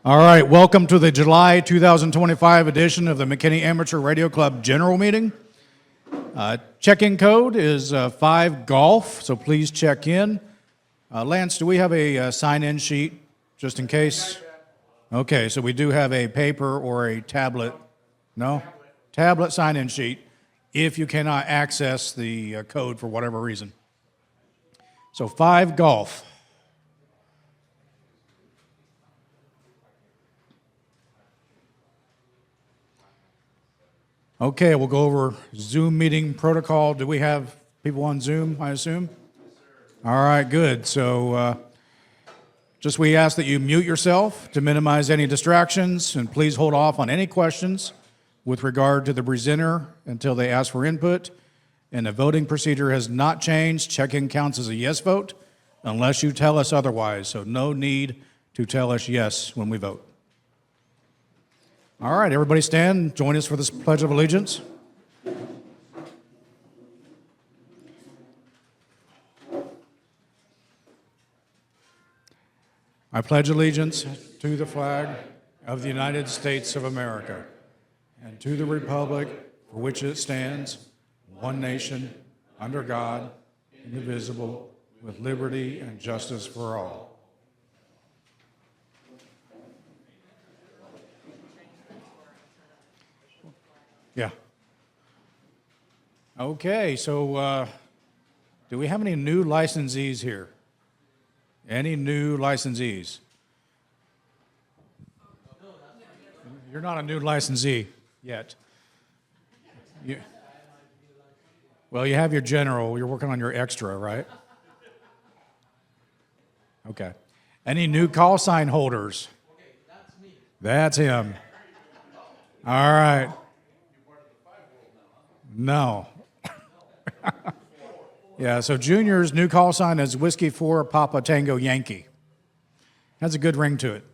All right, welcome to the July 2025 edition of the McKinney Amateur Radio Club General Meeting. Check-in code is 5 Golf, so please check in. Lance, do we have a sign-in sheet just in case? Okay, so we do have a paper or a tablet. No? Tablet sign-in sheet if you cannot access the code for whatever reason. So 5 Golf. Okay, we'll go over Zoom meeting protocol. Do we have people on Zoom, I assume? All right, good. So just we ask that you mute yourself to minimize any distractions, and please hold off on any questions with regard to the presenter until they ask for input. And the voting procedure has not changed. Check-in counts as a yes vote unless you tell us otherwise. So no need to tell us yes when we vote. All right, everybody stand. Join us for this Pledge of Allegiance. I pledge allegiance to the flag of the United States of America and to the republic for which it stands, one nation, under God, indivisible, with liberty and justice for all. Yeah. Okay, so do we have any new licensees here? Any new licensees? You're not a new licensee yet. Well, you have your general. You're working on your extra, right? Okay. Any new call sign holders? Okay, that's me. That's him. All right. No. Yeah, so Junior's new call sign is Whiskey 4 Papa Tango Yankee. Has a good ring to it.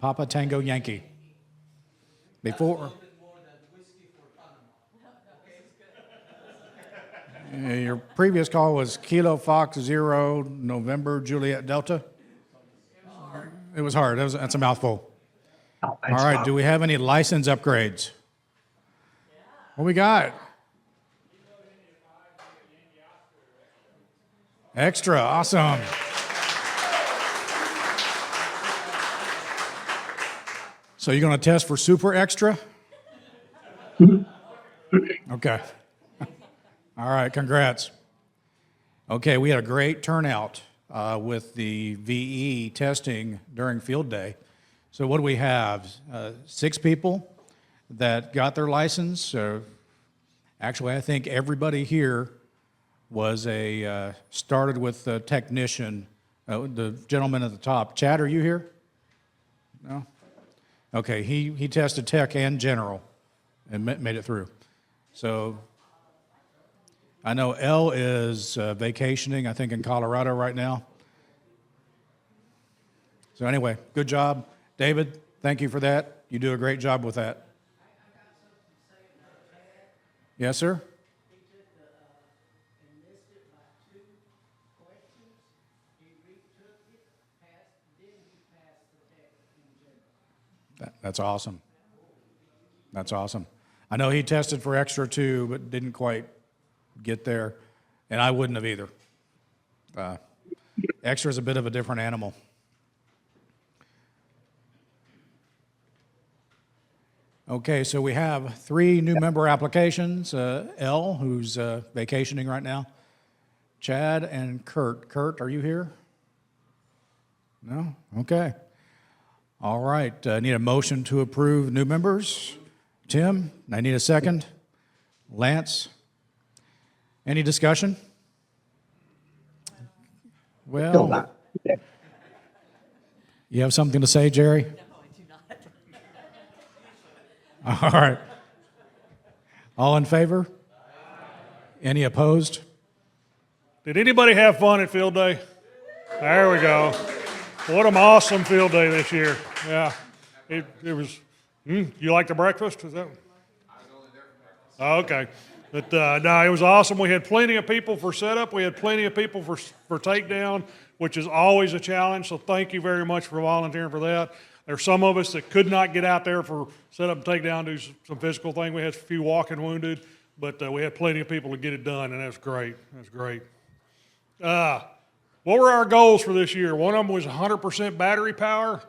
Papa Tango Yankee. Before. Your previous call was Kilo Fox 0 November Juliet Delta. It was hard. That's a mouthful. All right, do we have any license upgrades? What we got? Extra, awesome. So you're going to test for super extra? Okay. All right, congrats. Okay, we had a great turnout with the VE testing during field day. So what do we have? 6 people that got their license. Actually, I think everybody here was started with a technician, the gentleman at the top. Chad, are you here? No? Okay, he tested tech and general and made it through. So I know Elle is vacationing, I think, in Colorado right now. So anyway, good job. David, thank you for that. You do a great job with that. Yes, sir? He took and missed it by 2 questions. He retook it, passed, then he passed the tech in general. That's awesome. That's awesome. I know he tested for extra too, but didn't quite get there, and I wouldn't have either. Extra is a bit of a different animal. Okay, so we have 3 new member applications. Elle, who's vacationing right now. Chad and Kurt. Kurt, are you here? No? Okay. All right, I need a motion to approve new members. Tim, I need a second. Lance, any discussion? Well, you have something to say, Jerry? All right. All in favor? Any opposed? Did anybody have fun at field day? There we go. What an awesome field day this year. Yeah. It was, you like the breakfast? Is that? I was only there for breakfast. Okay. But no, it was awesome. We had plenty of people for setup. We had plenty of people for takedown. which is always a challenge. So thank you very much for volunteering for that. There's some of us that could not get out there for set up and take down, do some physical thing. We had a few walking wounded, but we had plenty of people to get it done, and that's great. That's great. What were our goals for this year? One of them was 100% battery power,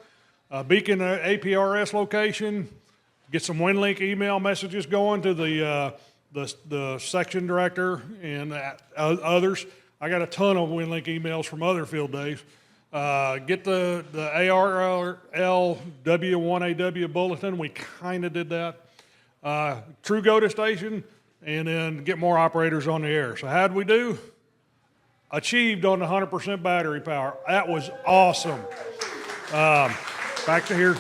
beacon APRS location, get some WinLink email messages going to the section director and others. I got a ton of WinLink emails from other field days. Get the ARL W1AW bulletin. We kind of did that. True go-to station, and then get more operators on the air. So how'd we do? Achieved on the 100% battery power. That was awesome. Back to here.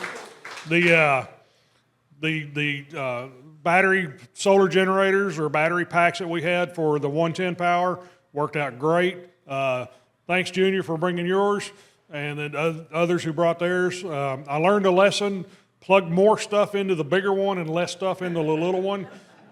The battery solar generators or battery packs that we had for the 110 power worked out great. Thanks, Junior, for bringing yours, and then others who brought theirs. I learned a lesson: plug more stuff into the bigger one and less stuff into the little one,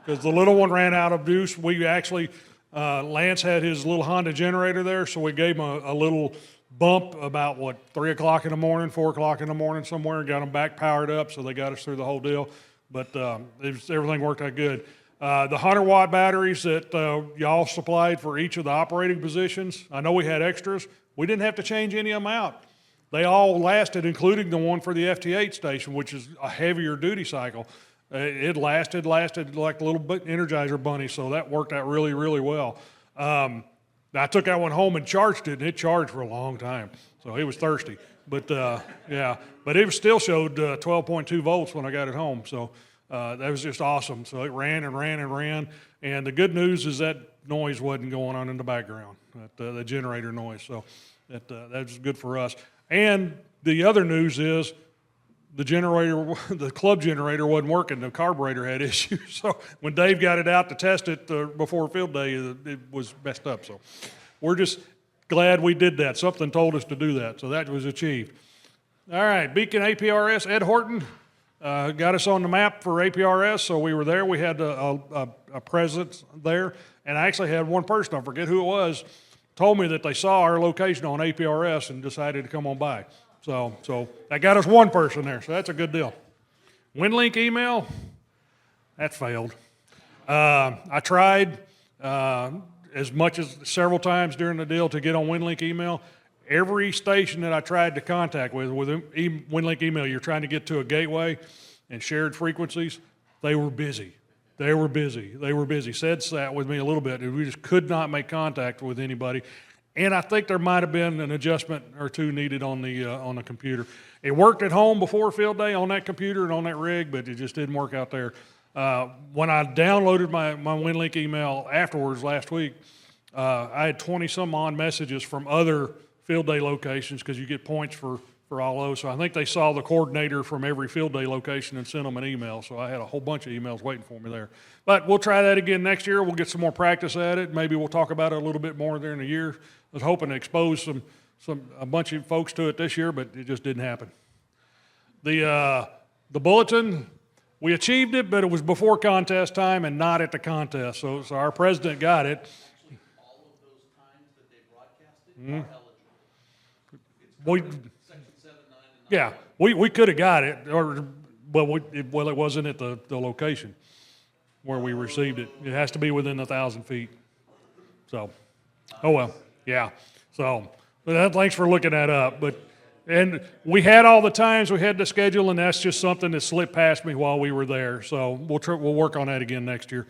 because the little one ran out of juice. We actually, Lance had his little Honda generator there, so we gave him a little bump about, 3 o'clock in the morning, 4 o'clock in the morning somewhere, and got them back powered up, so they got us through the whole deal. But everything worked out good. The 100-watt batteries that y'all supplied for each of the operating positions, I know we had extras. We didn't have to change any of them out. They all lasted, including the one for the FT8 station, which is a heavier duty cycle. It lasted like a little bit Energizer bunny, so that worked out really, really well. I took that one home and charged it, and it charged for a long time, so it was thirsty. But yeah, but it still showed 12.2 volts when I got it home, so that was just awesome. So it ran and ran and ran, and the good news is that noise wasn't going on in the background, the generator noise, so that was good for us. And the other news is the generator, the club generator wasn't working. The carburetor had issues. So when Dave got it out to test it before field day, it was messed up. So we're just glad we did that. Something told us to do that. So that was achieved. All right, Beacon APRS, Ed Horton got us on the map for APRS. So we were there. We had a presence there. And I actually had one person, I forget who it was, told me that they saw our location on APRS and decided to come on by. So that got us one person there, so that's a good deal. WinLink email, that failed. I tried as much as several times during the deal to get on WinLink email. Every station that I tried to contact with WinLink email, you're trying to get to a gateway and shared frequencies, they were busy. They were busy. Sid sat with me a little bit, and we just could not make contact with anybody. And I think there might have been an adjustment or two needed on the computer. It worked at home before field day on that computer and on that rig, but it just didn't work out there. When I downloaded my WinLink email afterwards last week, I had 20-some odd messages from other field day locations, because you get points for all those. So I think they saw the coordinator from every field day location and sent them an email. So I had a whole bunch of emails waiting for me there. But we'll try that again next year. We'll get some more practice at it. Maybe we'll talk about it a little bit more during the year. I was hoping to expose a bunch of folks to it this year, but it just didn't happen. The bulletin, we achieved it, but it was before contest time and not at the contest. So our president got it. Actually, all of those times that they broadcasted are eligible. It's Section 7, 9, and 9. Yeah, we could have got it, but it wasn't at the location where we received it. It has to be within 1,000 feet. So, oh well, yeah. So, thanks for looking that up. And we had all the times we had to schedule, and that's just something that slipped past me while we were there. So we'll work on that again next year.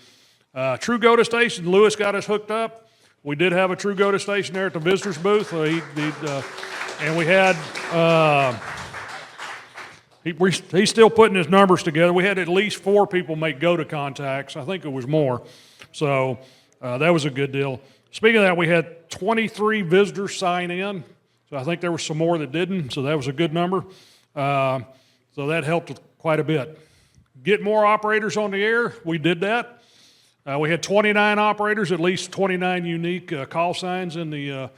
True go-to station, Lewis got us hooked up. We did have a True go-to station there at the visitors booth. And we had, he's still putting his numbers together. We had at least 4 people make go-to contacts. I think it was more. So that was a good deal. Speaking of that, we had 23 visitors sign in. So I think there were some more that didn't, so that was a good number. So that helped quite a bit. Get more operators on the air, we did that. We had 29 operators, at least 29 unique call signs in the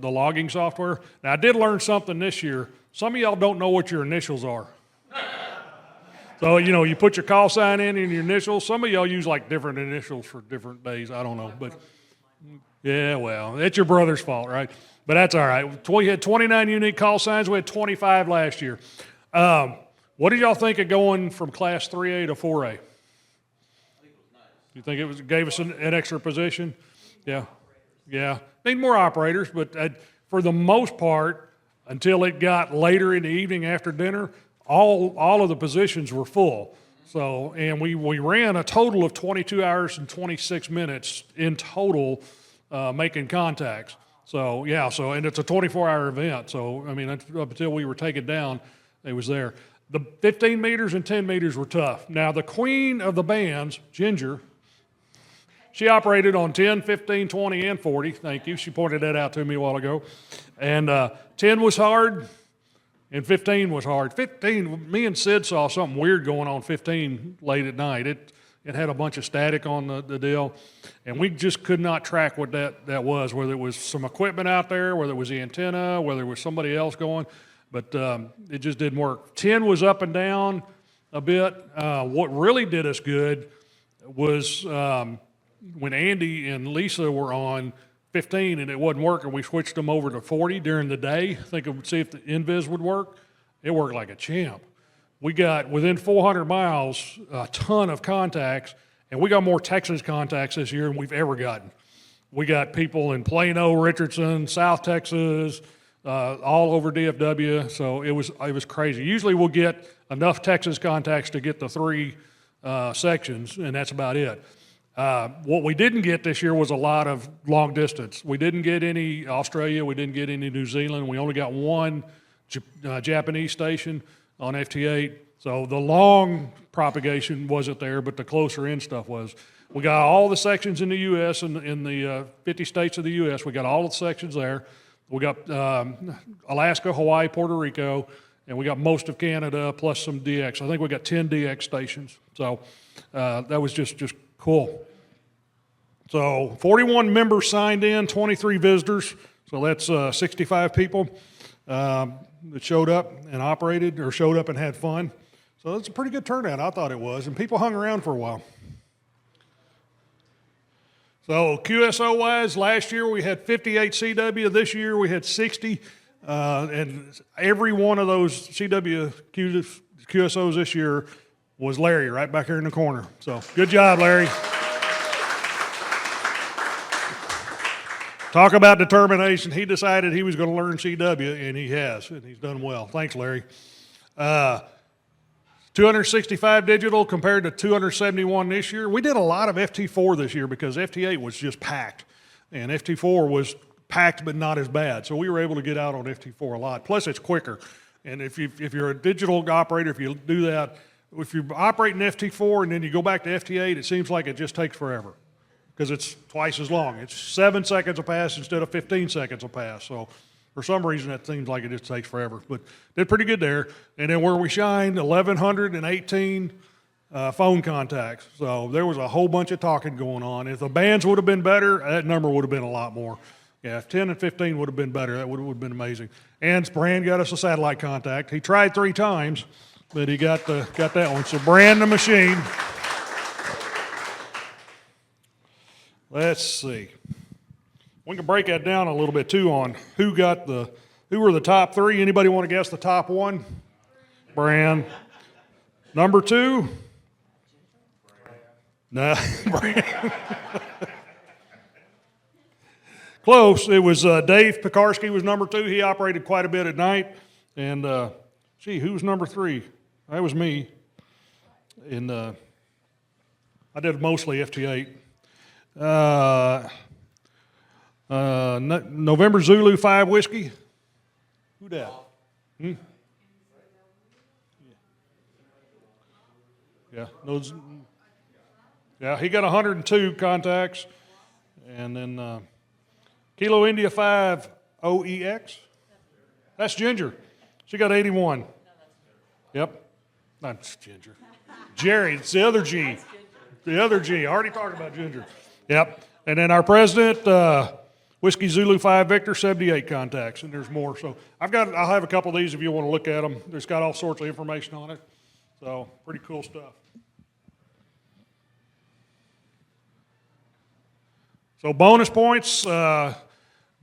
logging software. Now, I did learn something this year. Some of y'all don't know what your initials are. So, you put your call sign in and your initials. Some of y'all use like different initials for different days. I don't know, but yeah, well, it's your brother's fault, right? But that's all right. We had 29 unique call signs. We had 25 last year. What did y'all think of going from Class 3A to 4A? You think it gave us an extra position? Yeah. Yeah. Need more operators, but for the most part, until it got later in the evening after dinner, all of the positions were full. So, and we ran a total of 22 hours and 26 minutes in total making contacts. So, yeah, and it's a 24-hour event. So, I mean, up until we were taken down, it was there. The 15 meters and 10 meters were tough. Now, the queen of the bands, Ginger, she operated on 10, 15, 20, and 40. Thank you. She pointed that out to me a while ago. And 10 was hard, and 15 was hard. 15, me and Sid saw something weird going on 15 late at night. It had a bunch of static on the deal, and we just could not track what that was, whether it was some equipment out there, whether it was the antenna, whether it was somebody else going, but it just didn't work. 10 was up and down a bit. What really did us good was when Andy and Lisa were on 15 and it wasn't working, we switched them over to 40 during the day, thinking see if the Invis would work. It worked like a champ. We got, within 400 miles, a ton of contacts, and we got more Texas contacts this year than we've ever gotten. We got people in Plano, Richardson, South Texas, all over DFW, so it was crazy. Usually we'll get enough Texas contacts to get the 3 sections, and that's about it. What we didn't get this year was a lot of long distance. We didn't get any Australia, we didn't get any New Zealand, we only got one Japanese station on FT8. So the long propagation wasn't there, but the closer in stuff was. We got all the sections in the U.S., in the 50 states of the U.S., we got all the sections there. We got Alaska, Hawaii, Puerto Rico, and we got most of Canada plus some DX. I think we got 10 DX stations. So that was just cool. So 41 members signed in, 23 visitors. So that's 65 people that showed up and operated or showed up and had fun. So it's a pretty good turnout, I thought it was, and people hung around for a while. So QSO-wise, last year we had 58 CW. This year we had 60, and every one of those CW QSOs this year was Larry right back here in the corner. So good job, Larry. Talk about determination. He decided he was going to learn CW, and he has, and he's done well. Thanks, Larry. 265 digital compared to 271 this year. We did a lot of FT4 this year because FT8 was just packed, and FT4 was packed but not as bad. So we were able to get out on FT4 a lot. Plus, it's quicker. And if you're a digital operator, if you do that, if you're operating FT4 and then you go back to FT8, it seems like it just takes forever, because it's twice as long. It's 7 seconds a pass instead of 15 seconds a pass. So for some reason, that seems like it just takes forever. But did pretty good there. And then where we shined, 1,118 phone contacts. So there was a whole bunch of talking going on. If the bands would have been better, that number would have been a lot more. Yeah, if 10 and 15 would have been better, that would have been amazing. And Brand got us a satellite contact. He tried 3 times, but he got that one. So Brand the machine. Let's see. We can break that down a little bit too on who were the top 3. Anybody want to guess the top 1? Brand. Number 2? No, Brand. Close. It was Dave Pekarsky was number 2. He operated quite a bit at night. And who was number 3? That was me. And I did mostly FT8. November Zulu 5 whiskey. Who dat? Yeah, those. Yeah, he got 102 contacts, and then Kilo India 5 OEX. That's Ginger. She got 81. Yep, that's Ginger. Jerry, it's the other G. The other G. I already talked about Ginger. Yep. And then our president, Whiskey Zulu 5 Victor, 78 contacts, and there's more. So I'll have a couple of these if you want to look at them. There's got all sorts of information on it. So pretty cool stuff. So bonus points,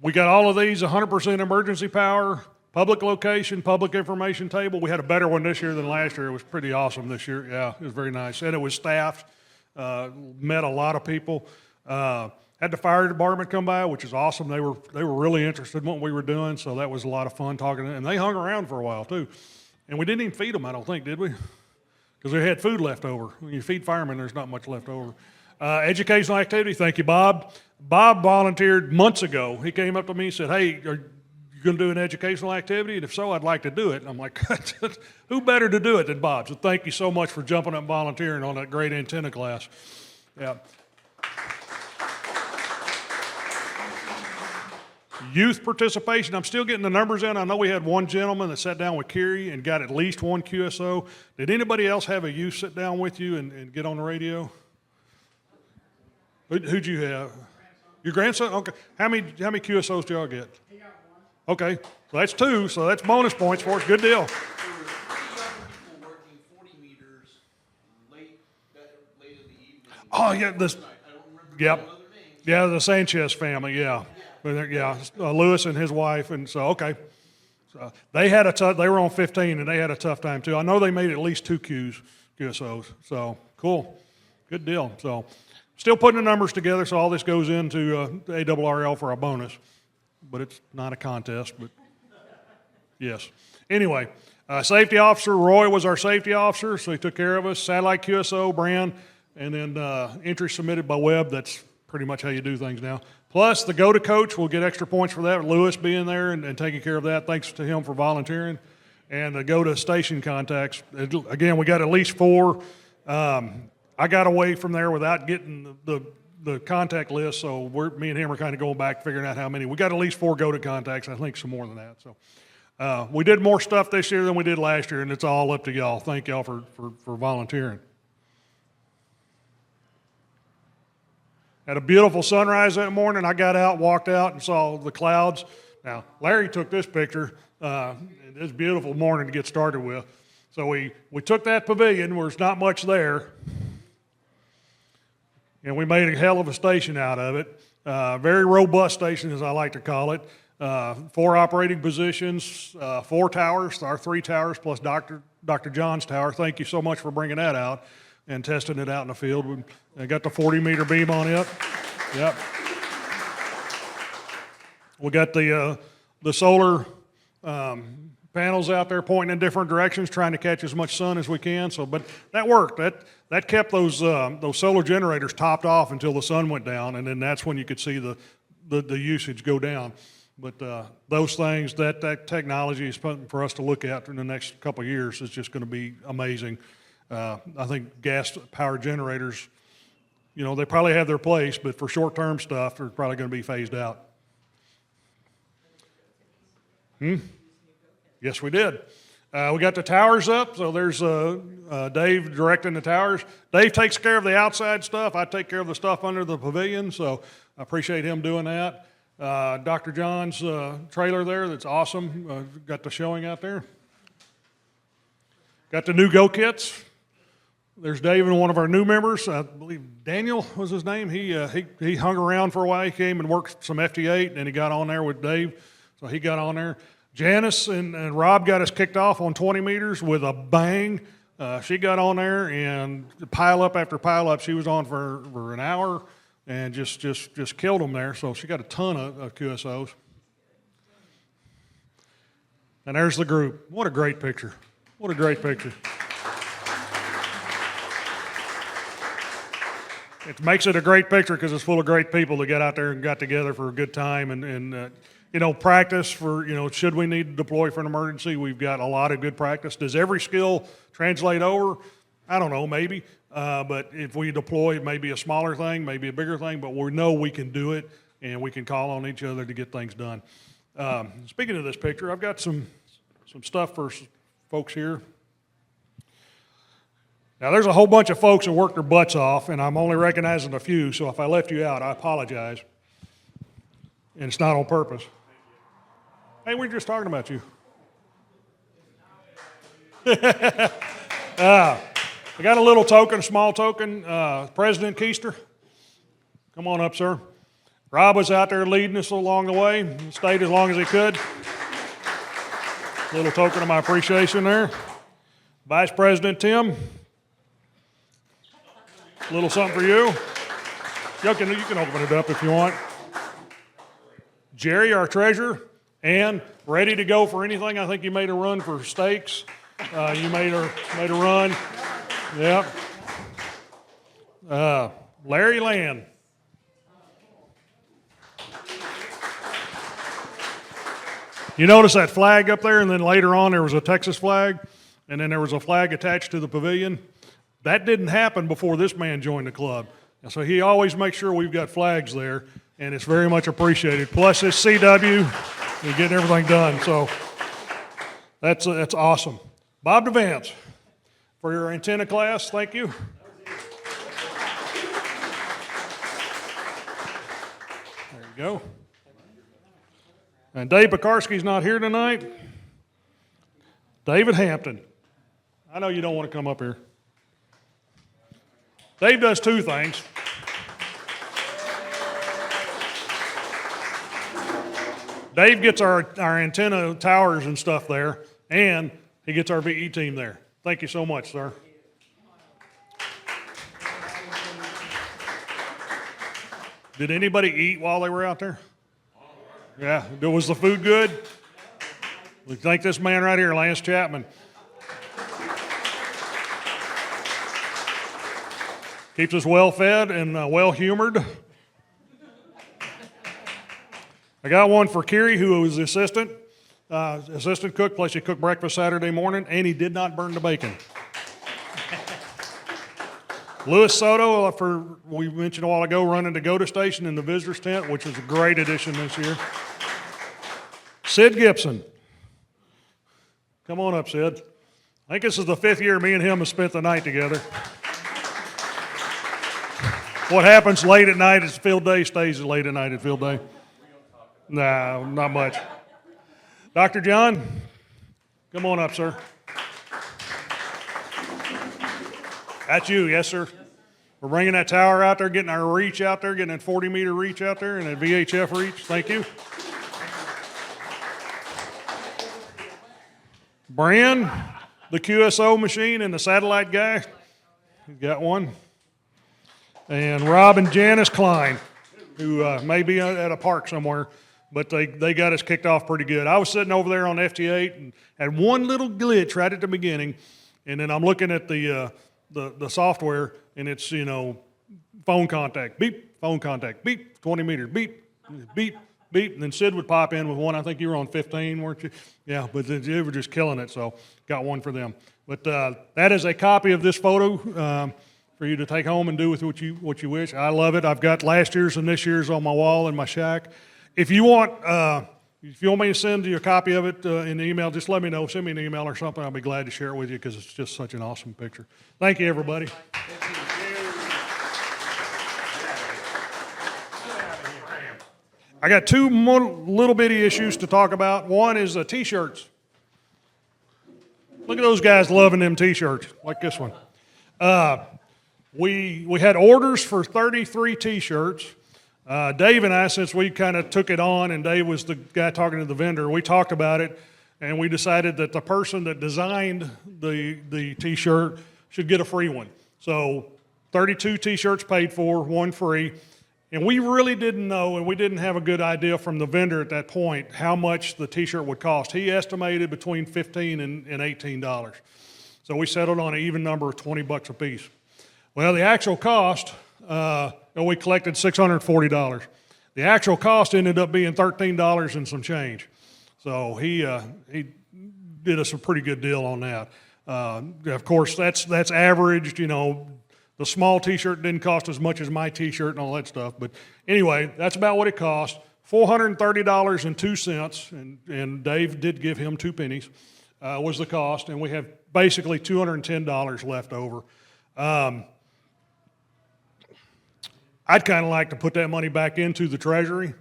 We got all of these 100% emergency power, public location, public information table. We had a better one this year than last year. It was pretty awesome this year. Yeah, it was very nice. And it was staffed, met a lot of people. Had the fire department come by, which is awesome. They were really interested in what we were doing, so that was a lot of fun talking to them. And they hung around for a while too. And we didn't even feed them, I don't think, did we? Because they had food left over. When you feed firemen, there's not much left over. Educational activity, thank you, Bob. Bob volunteered months ago. He came up to me and said, hey, are you going to do an educational activity? And if so, I'd like to do it. And I'm like, who better to do it than Bob? So thank you so much for jumping up and volunteering on that great antenna class. Yeah. Youth participation, I'm still getting the numbers in. I know we had one gentleman that sat down with Kerry and got at least one QSO. Did anybody else have a youth sit down with you and get on the radio? Who'd you have? Your grandson? Okay. How many QSOs did y'all get? He got one. Okay. So that's 2, so that's bonus points for us. Good deal. There were 3 young people working 40 meters late in the evening. Oh, yeah. I don't remember Yep. the other names. Yeah, the Sanchez family, yeah. Yeah, Lewis and his wife, and so, okay. So they were on 15, and they had a tough time, too. I know they made at least 2 QSOs, so cool. Good deal. So still putting the numbers together, so all this goes into the ARRL for a bonus. But it's not a contest, but yes. Anyway, safety officer, Roy was our safety officer, so he took care of us. Satellite QSO, Brand, and then entry submitted by web. That's pretty much how you do things now. Plus, the go-to coach will get extra points for that, Lewis being there and taking care of that. Thanks to him for volunteering. And the go-to station contacts, again, we got at least 4. I got away from there without getting the contact list, so me and him are kind of going back, figuring out how many. We got at least 4 go-to contacts, I think some more than that. So we did more stuff this year than we did last year, and it's all up to y'all. Thank y'all for volunteering. Had a beautiful sunrise that morning. I got out, walked out, and saw the clouds. Now, Larry took this picture. It's a beautiful morning to get started with. So we took that pavilion where there's not much there, and we made a hell of a station out of it. Very robust station, as I like to call it. 4 operating positions, 4 towers, our 3 towers, plus Dr. John's tower. Thank you so much for bringing that out and testing it out in the field. I got the 40-meter beam on it. Yep. We got the solar panels out there pointing in different directions, trying to catch as much sun as we can. So, but that worked. That kept those solar generators topped off until the sun went down, and then that's when you could see the usage go down. But those things, that technology is something for us to look at in the next couple of years. Is just going to be amazing. I think gas-powered generators, they probably have their place, but for short-term stuff, they're probably going to be phased out. Yes, we did. We got the towers up, so there's Dave directing the towers. Dave takes care of the outside stuff. I take care of the stuff under the pavilion, so I appreciate him doing that. Dr. John's trailer there, that's awesome. Got the showing out there. Got the new Go Kits. There's Dave and one of our new members. I believe Daniel was his name. He hung around for a while. He came and worked some FT8, and he got on there with Dave, so he got on there. Janice and Rob got us kicked off on 20 meters with a bang. She got on there, and pile up after pile up. She was on for an hour and just killed them there. So she got a ton of QSOs. And there's the group. What a great picture. What a great picture. It makes it a great picture because it's full of great people that got out there and got together for a good time and practice for, should we need to deploy for an emergency, we've got a lot of good practice. Does every skill translate over? I don't know, maybe. But if we deploy, it may be a smaller thing, maybe a bigger thing, but we know we can do it and we can call on each other to get things done. Speaking of this picture, I've got some stuff for folks here. Now, there's a whole bunch of folks that work their butts off, and I'm only recognizing a few, so if I left you out, I apologize. And it's not on purpose. Hey, we're just talking about you. I got a little token, a small token. President Keister, come on up, sir. Rob was out there leading us along the way, stayed as long as he could. Little token of my appreciation there. Vice President Tim, little something for you. You can open it up if you want. Jerry, our treasurer, and ready to go for anything. I think you made a run for steaks. You made a run. Yep. Larry Land. You notice that flag up there, and then later on there was a Texas flag, and then there was a flag attached to the pavilion. That didn't happen before this man joined the club. And so he always makes sure we've got flags there, and it's very much appreciated. Plus this CW, we're getting everything done. So that's awesome. Bob DeVance, for your antenna class, thank you. There you go. And Dave Pekarski's not here tonight. David Hampton. I know you don't want to come up here. Dave does two things. Dave gets our antenna towers and stuff there, and he gets our VE team there. Thank you so much, sir. Did anybody eat while they were out there? Yeah, was the food good? We thank this man right here, Lance Chapman. Keeps us well fed and well humored. I got one for Kiri, who was the assistant cook, plus he cooked breakfast Saturday morning, and he did not burn the bacon. Louis Soto, we mentioned a while ago, running the GOTA station in the visitors tent, which was a great addition this year. Sid Gibson. Come on up, Sid. I think this is the 5th year me and him have spent the night together. What happens late at night is field day stays late at night at field day. No, not much. Dr. John, come on up, sir. That's you, yes, sir. We're bringing that tower out there, getting our reach out there, getting that 40-meter reach out there, and that VHF reach. Thank you. Brand, the QSO machine and the satellite guy. He's got one. And Rob and Janice Klein, who may be at a park somewhere, but they got us kicked off pretty good. I was sitting over there on FT8 and had one little glitch right at the beginning, and then I'm looking at the software, and it's, phone contact, beep, phone contact, beep, 20 meters, beep, beep, beep, and then Sid would pop in with one. I think you were on 15, weren't you? Yeah, but they were just killing it, so got one for them. But that is a copy of this photo for you to take home and do with what you wish. I love it. I've got last year's and this year's on my wall in my shack. If you want me to send you a copy of it in the email, just let me know. Send me an email or something. I'll be glad to share it with you because it's just such an awesome picture. Thank you, everybody. I got two more little bitty issues to talk about. One is T-shirts. Look at those guys loving them T-shirts, like this one. We had orders for 33 T-shirts. Dave and I, since we kind of took it on, and Dave was the guy talking to the vendor, we talked about it, and we decided that the person that designed the T-shirt should get a free one. So 32 T-shirts paid for, one free. And we really didn't know, and we didn't have a good idea from the vendor at that point how much the T-shirt would cost. He estimated between $15 and $18. So we settled on an even number of $20 a piece. Well, the actual cost, we collected $640. The actual cost ended up being $13 and some change. So he did us a pretty good deal on that. Of course, that's averaged, the small T-shirt didn't cost as much as my T-shirt and all that stuff. But anyway, that's about what it cost. $430.02, and Dave did give him 2 pennies, was the cost. And we have basically $210 left over. I'd kind of like to put that money back into the treasury.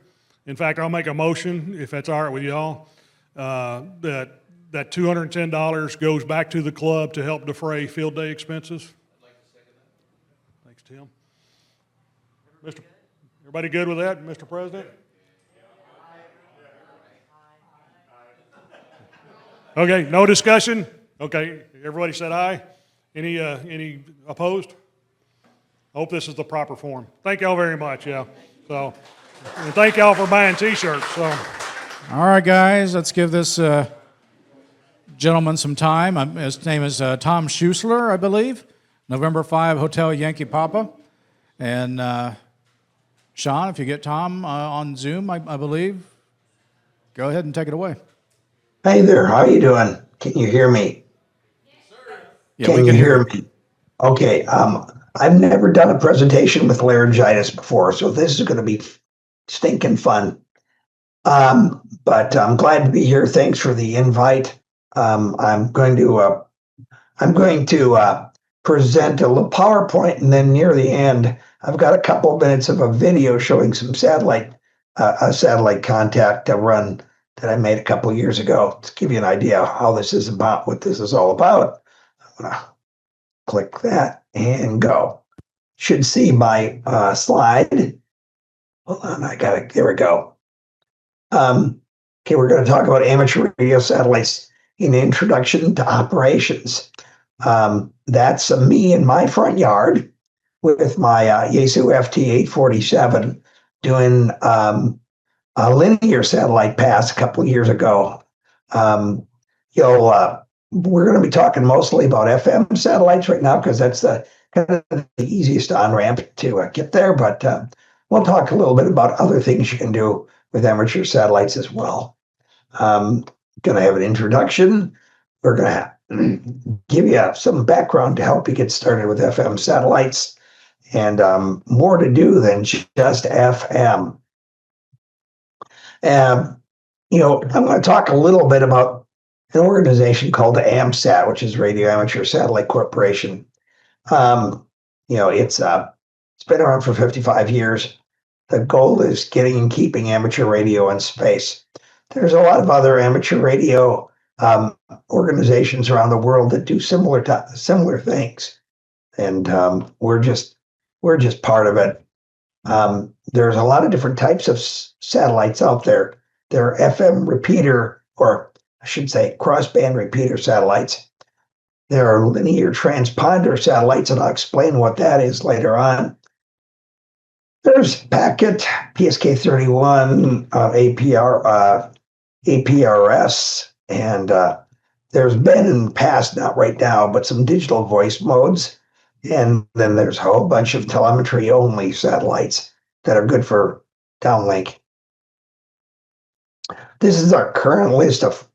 In fact, I'll make a motion, if that's all right with y'all, that $210 goes back to the club to help defray field day expenses. I'd like to second that. Thanks, Tim. Everybody good with that, Mr. President? Okay, no discussion? Okay, everybody said aye? Any opposed? Hope this is the proper form. Thank y'all very much, yeah. So, and thank y'all for buying t-shirts, so. All right, guys, let's give this gentleman some time. His name is Tom Schusler, I believe. November 5, Hotel Yankee Papa. And Sean, if you get Tom on Zoom, I believe, go ahead and take it away. Hey there, how you doing? Can you hear me? Yeah, Can we you can hear hear me? Okay, I've never done a presentation with laryngitis before, so this is going to be stinking fun. But I'm glad to be here. Thanks for the invite. I'm going to present a little PowerPoint, and then near the end, I've got a couple of minutes of a video showing some a satellite contact run that I made a couple of years ago to give you an idea how this is about, what this is all about. I'm gonna click that and go. Should see my slide. Hold on, I got it. There we go. Okay, we're going to talk about amateur radio satellites in Introduction to Operations. That's me in my front yard with my Yaesu FT847 doing a linear satellite pass a couple of years ago. We're going to be talking mostly about FM satellites right now because that's the kind of the easiest on-ramp to get there. But we'll talk a little bit about other things you can do with amateur satellites as well. Going to have an introduction. We're going to give you some background to help you get started with FM satellites, and more to do than just FM. I'm going to talk a little bit about an organization called AMSAT, which is Radio Amateur Satellite Corporation. It's been around for 55 years. The goal is getting and keeping amateur radio in space. There's a lot of other amateur radio organizations around the world that do similar things, and we're just part of it. There's a lot of different types of satellites out there. There are FM repeater, or I should say crossband repeater satellites. There are linear transponder satellites, and I'll explain what that is later on. There's packet, PSK31, APRS, and there's been in the past, not right now, but some digital voice modes. And then there's a whole bunch of telemetry-only satellites that are good for downlink. This is our current list of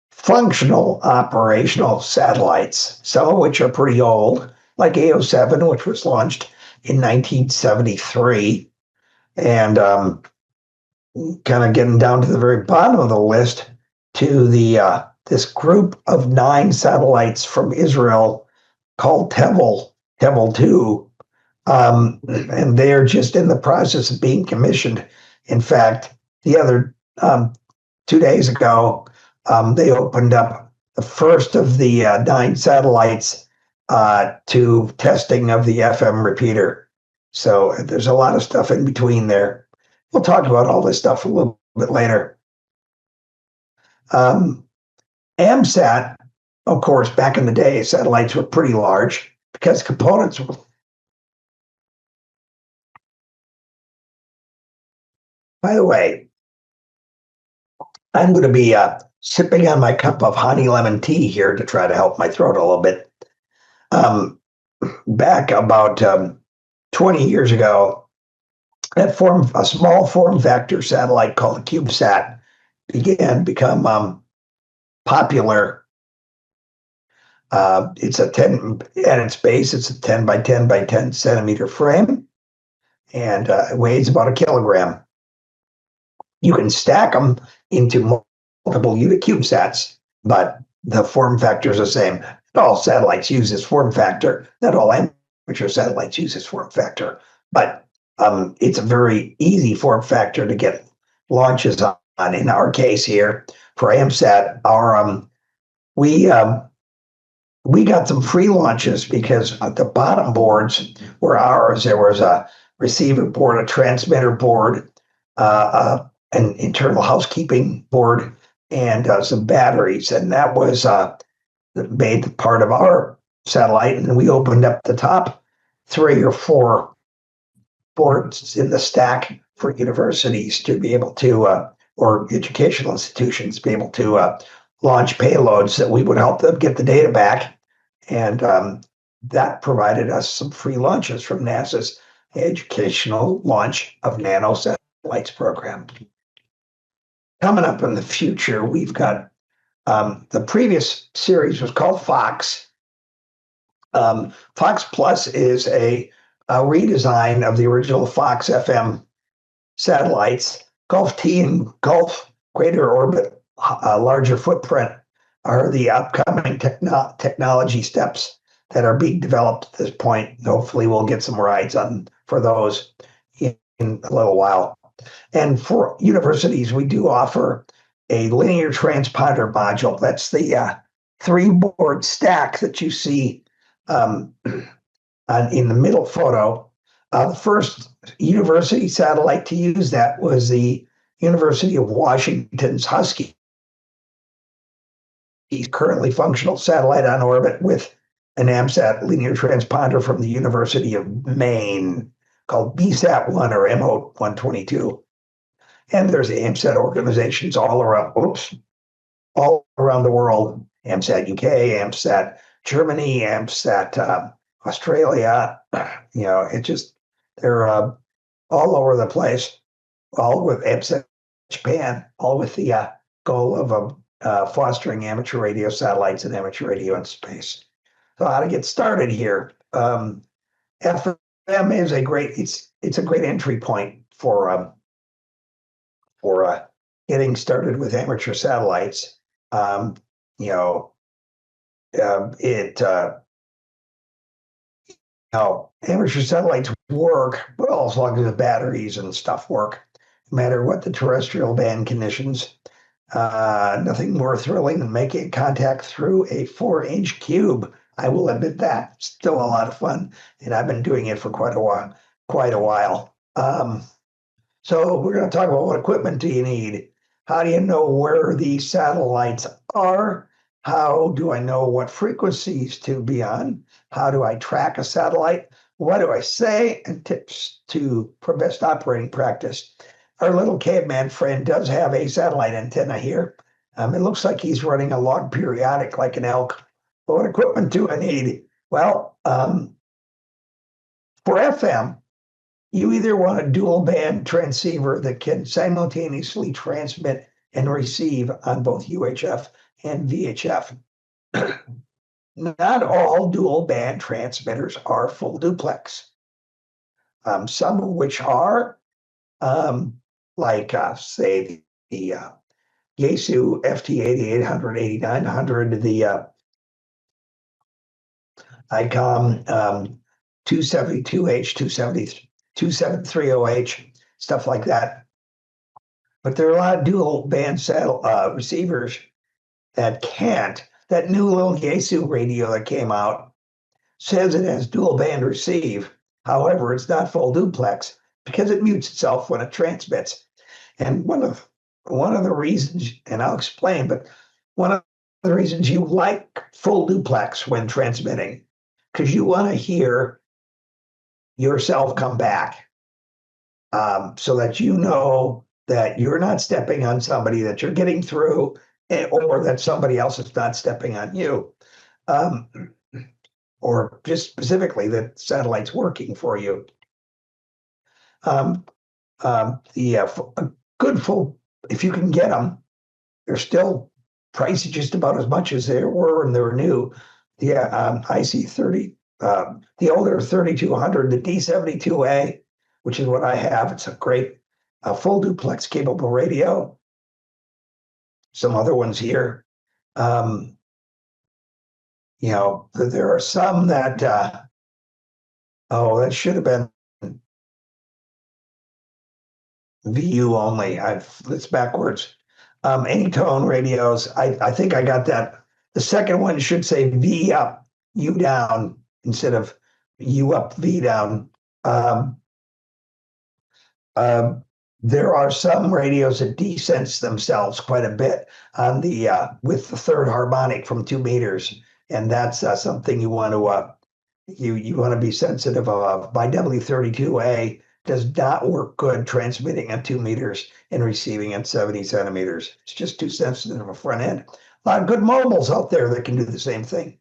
functional operational satellites, some of which are pretty old, like AO7, which was launched in 1973. And kind of getting down to the very bottom of the list to this group of 9 satellites from Israel called Tevel 2. And they're just in the process of being commissioned. In fact, the other 2 days ago, they opened up the first of the 9 satellites to testing of the FM repeater. So there's a lot of stuff in between there. We'll talk about all this stuff a little bit later. AMSAT, of course, back in the day, satellites were pretty large because components were. By the way, I'm going to be sipping on my cup of honey lemon tea here to try to help my throat a little bit. Back about 20 years ago, a small form factor satellite called a CubeSat began to become popular. It's a 10 at its base. It's a 10 by 10 by 10 centimeter frame, and it weighs about a kilogram. You can stack them into multiple unit CubeSats, but the form factor is the same. Not all satellites use this form factor. Not all amateur satellites use this form factor, but it's a very easy form factor to get launches on. In our case here for AMSAT, we got some free launches because the bottom boards were ours. There was a receiver board, a transmitter board, an internal housekeeping board, and some batteries. And that was made part of our satellite. And we opened up the top 3 or 4 boards in the stack for universities to be able to, or educational institutions, be able to launch payloads that we would help them get the data back. And that provided us some free launches from NASA's Educational Launch of Nano Satellites program. Coming up in the future, we've got the previous series was called Fox. Fox Plus is a redesign of the original Fox FM satellites. Gulf T and Gulf Greater Orbit, larger footprint, are the upcoming technology steps that are being developed at this point. Hopefully, we'll get some rides on for those in a little while. And for universities, we do offer a linear transponder module. That's the 3-board stack that you see in the middle photo. The first university satellite to use that was the University of Washington's Husky. He's currently functional satellite on orbit with an AMSAT linear transponder from the University of Maine called BSAT-1 or MO-122. And there's AMSAT organizations all around the world. AMSAT UK, AMSAT Germany, AMSAT Australia. They're all over the place, all with AMSAT Japan, all with the goal of fostering amateur radio satellites and amateur radio in space. So how to get started here? FM is it's a great entry point for getting started with amateur satellites. Amateur satellites work well as long as the batteries and stuff work, no matter what the terrestrial band conditions. Nothing more thrilling than making contact through a 4-inch cube. I will admit that. Still a lot of fun, and I've been doing it for quite a while. So we're going to talk about what equipment do you need? How do you know where these satellites are? How do I know what frequencies to be on? How do I track a satellite? What do I say? And tips for best operating practice. Our little caveman friend does have a satellite antenna here. It looks like he's running a log periodic like an elk. But what equipment do I need? Well, for FM, you either want a dual band transceiver that can simultaneously transmit and receive on both UHF and VHF. Not all dual band transmitters are full duplex. Some of which are, say, the Yaesu FT8800, 8900, the ICOM 272H, 273OH, stuff like that. But there are a lot of dual band receivers that can't. That new little Yaesu radio that came out says it has dual band receive. However, it's not full duplex because it mutes itself when it transmits. And one of the reasons, and I'll explain, but one of the reasons you like full duplex when transmitting, because you want to hear yourself come back, so that you know that you're not stepping on somebody, that you're getting through, or that somebody else is not stepping on you, or just specifically that satellite's working for you. Good full, if you can get them, they're still pricey just about as much as they were when they were new. The IC30, the older 3200, the D72A, which is what I have. It's a great full duplex capable radio. Some other ones here. There are some that, that should have been VU only. It's backwards. Anytone radios. I think I got that. The second one should say V up, U down instead of U up, V down. There are some radios that desense themselves quite a bit on the with the third harmonic from 2 meters, and that's something you want to you want to be sensitive of. My W32A does not work good transmitting at 2 meters and receiving at 70 centimeters. It's just too sensitive of a front end. A lot of good mobiles out there that can do the same thing.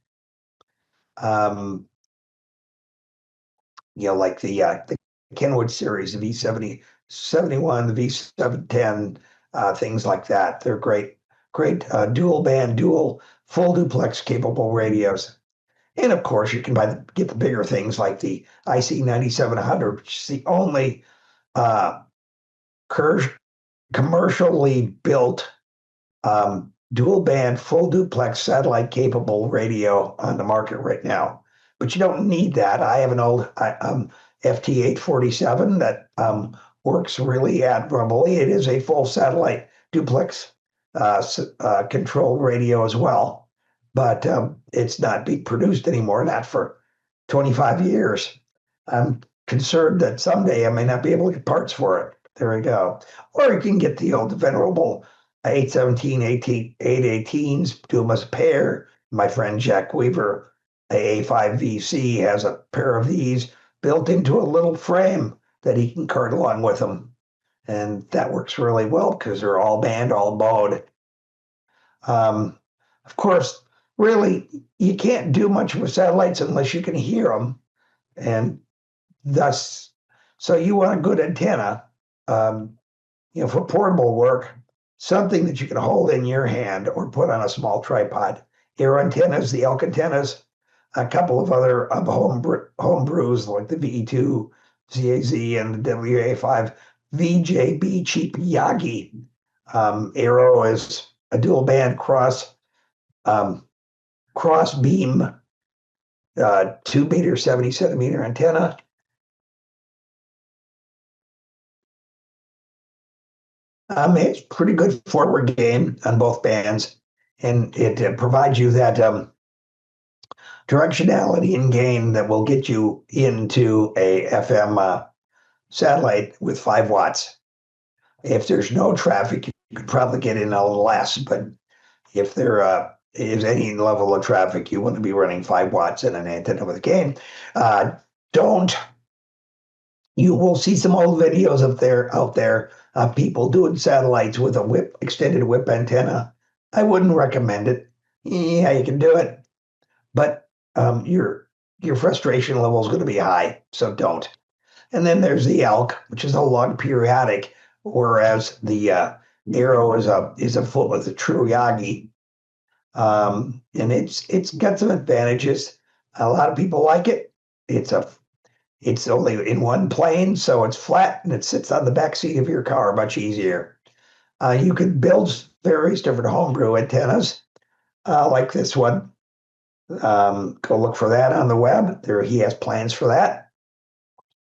Like the Kenwood series, the V7071, the V710, things like that. They're great dual band, dual full duplex capable radios. And of course, you can get the bigger things like the IC9700, which is the only uh, commercially built dual band, full duplex satellite capable radio on the market right now. But you don't need that. I have an old FT847 that works really admirably. It is a full satellite duplex controlled radio as well, but it's not being produced anymore, not for 25 years. I'm concerned that someday I may not be able to get parts for it. There we go. Or you can get the old venerable 817, 818s, do them as a pair. My friend Jack Weaver, A5VC, has a pair of these built into a little frame that he can cart along with him. And that works really well because they're all band, all mode. Of course, really, you can't do much with satellites unless you can hear them. And thus, so you want a good antenna, for portable work, something that you can hold in your hand or put on a small tripod. Air antennas, the elk antennas, a couple of other home brews like the VE2, ZAZ, and the WA5 VJB cheap Yagi. Arrow is a dual band cross beam 2 meter, 70 centimeter antenna. It's pretty good forward gain on both bands, and it provides you that directionality and gain that will get you into a FM satellite with 5 watts. If there's no traffic, you could probably get in a little less, but if there is any level of traffic, you want to be running 5 watts in an antenna with gain. You will see some old videos out there of people doing satellites with a extended whip antenna. I wouldn't recommend it. Yeah, you can do it, but your frustration level is going to be high, so don't. And then there's the elk, which is a log periodic, whereas the arrow is a true Yagi. And it's got some advantages. A lot of people like it. It's only in one plane, so it's flat and it sits on the back seat of your car, much easier. You can build various different homebrew antennas, like this one. Go look for that on the web. There, he has plans for that.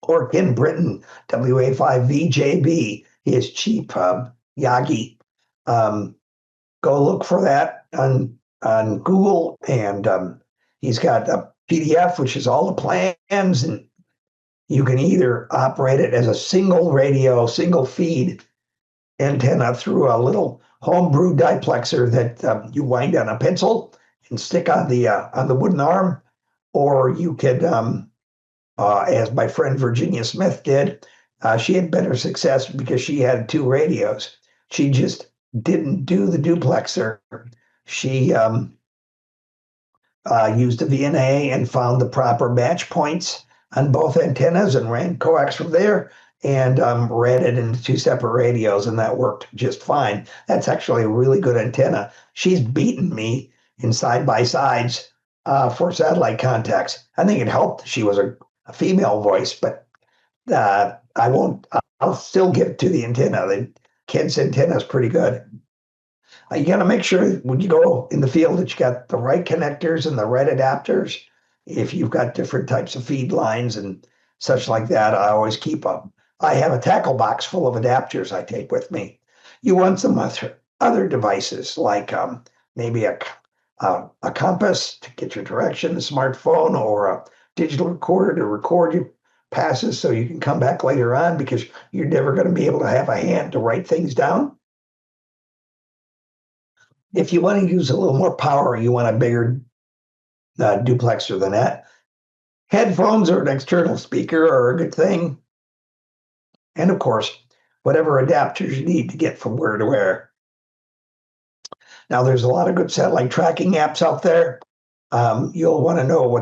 Or Ken Britton, WA5VJB, his cheap Yagi. Go look for that on Google, and he's got a PDF, which is all the plans, and you can either operate it as a single radio, single feed antenna through a little homebrew diplexer that you wind on a pencil and stick on the wooden arm, or you could, as my friend Virginia Smith did, she had better success because she had 2 radios. She just didn't do the duplexer. She used a VNA and found the proper match points on both antennas and ran coax from there and ran it into 2 separate radios, and that worked just fine. That's actually a really good antenna. She's beaten me in side-by-sides for satellite contacts. I think it helped she was a female voice, but I'll still give it to the antenna. The kid's antenna is pretty good. You got to make sure when you go in the field that you got the right connectors and the right adapters. If you've got different types of feed lines and such like that, I always keep them. I have a tackle box full of adapters I take with me. You want some other devices like maybe a compass to get your direction, a smartphone, or a digital recorder to record your passes so you can come back later on because you're never going to be able to have a hand to write things down. If you want to use a little more power, you want a bigger duplexer than that. Headphones or an external speaker are a good thing. And of course, whatever adapters you need to get from where to where. Now, there's a lot of good satellite tracking apps out there. You'll want to know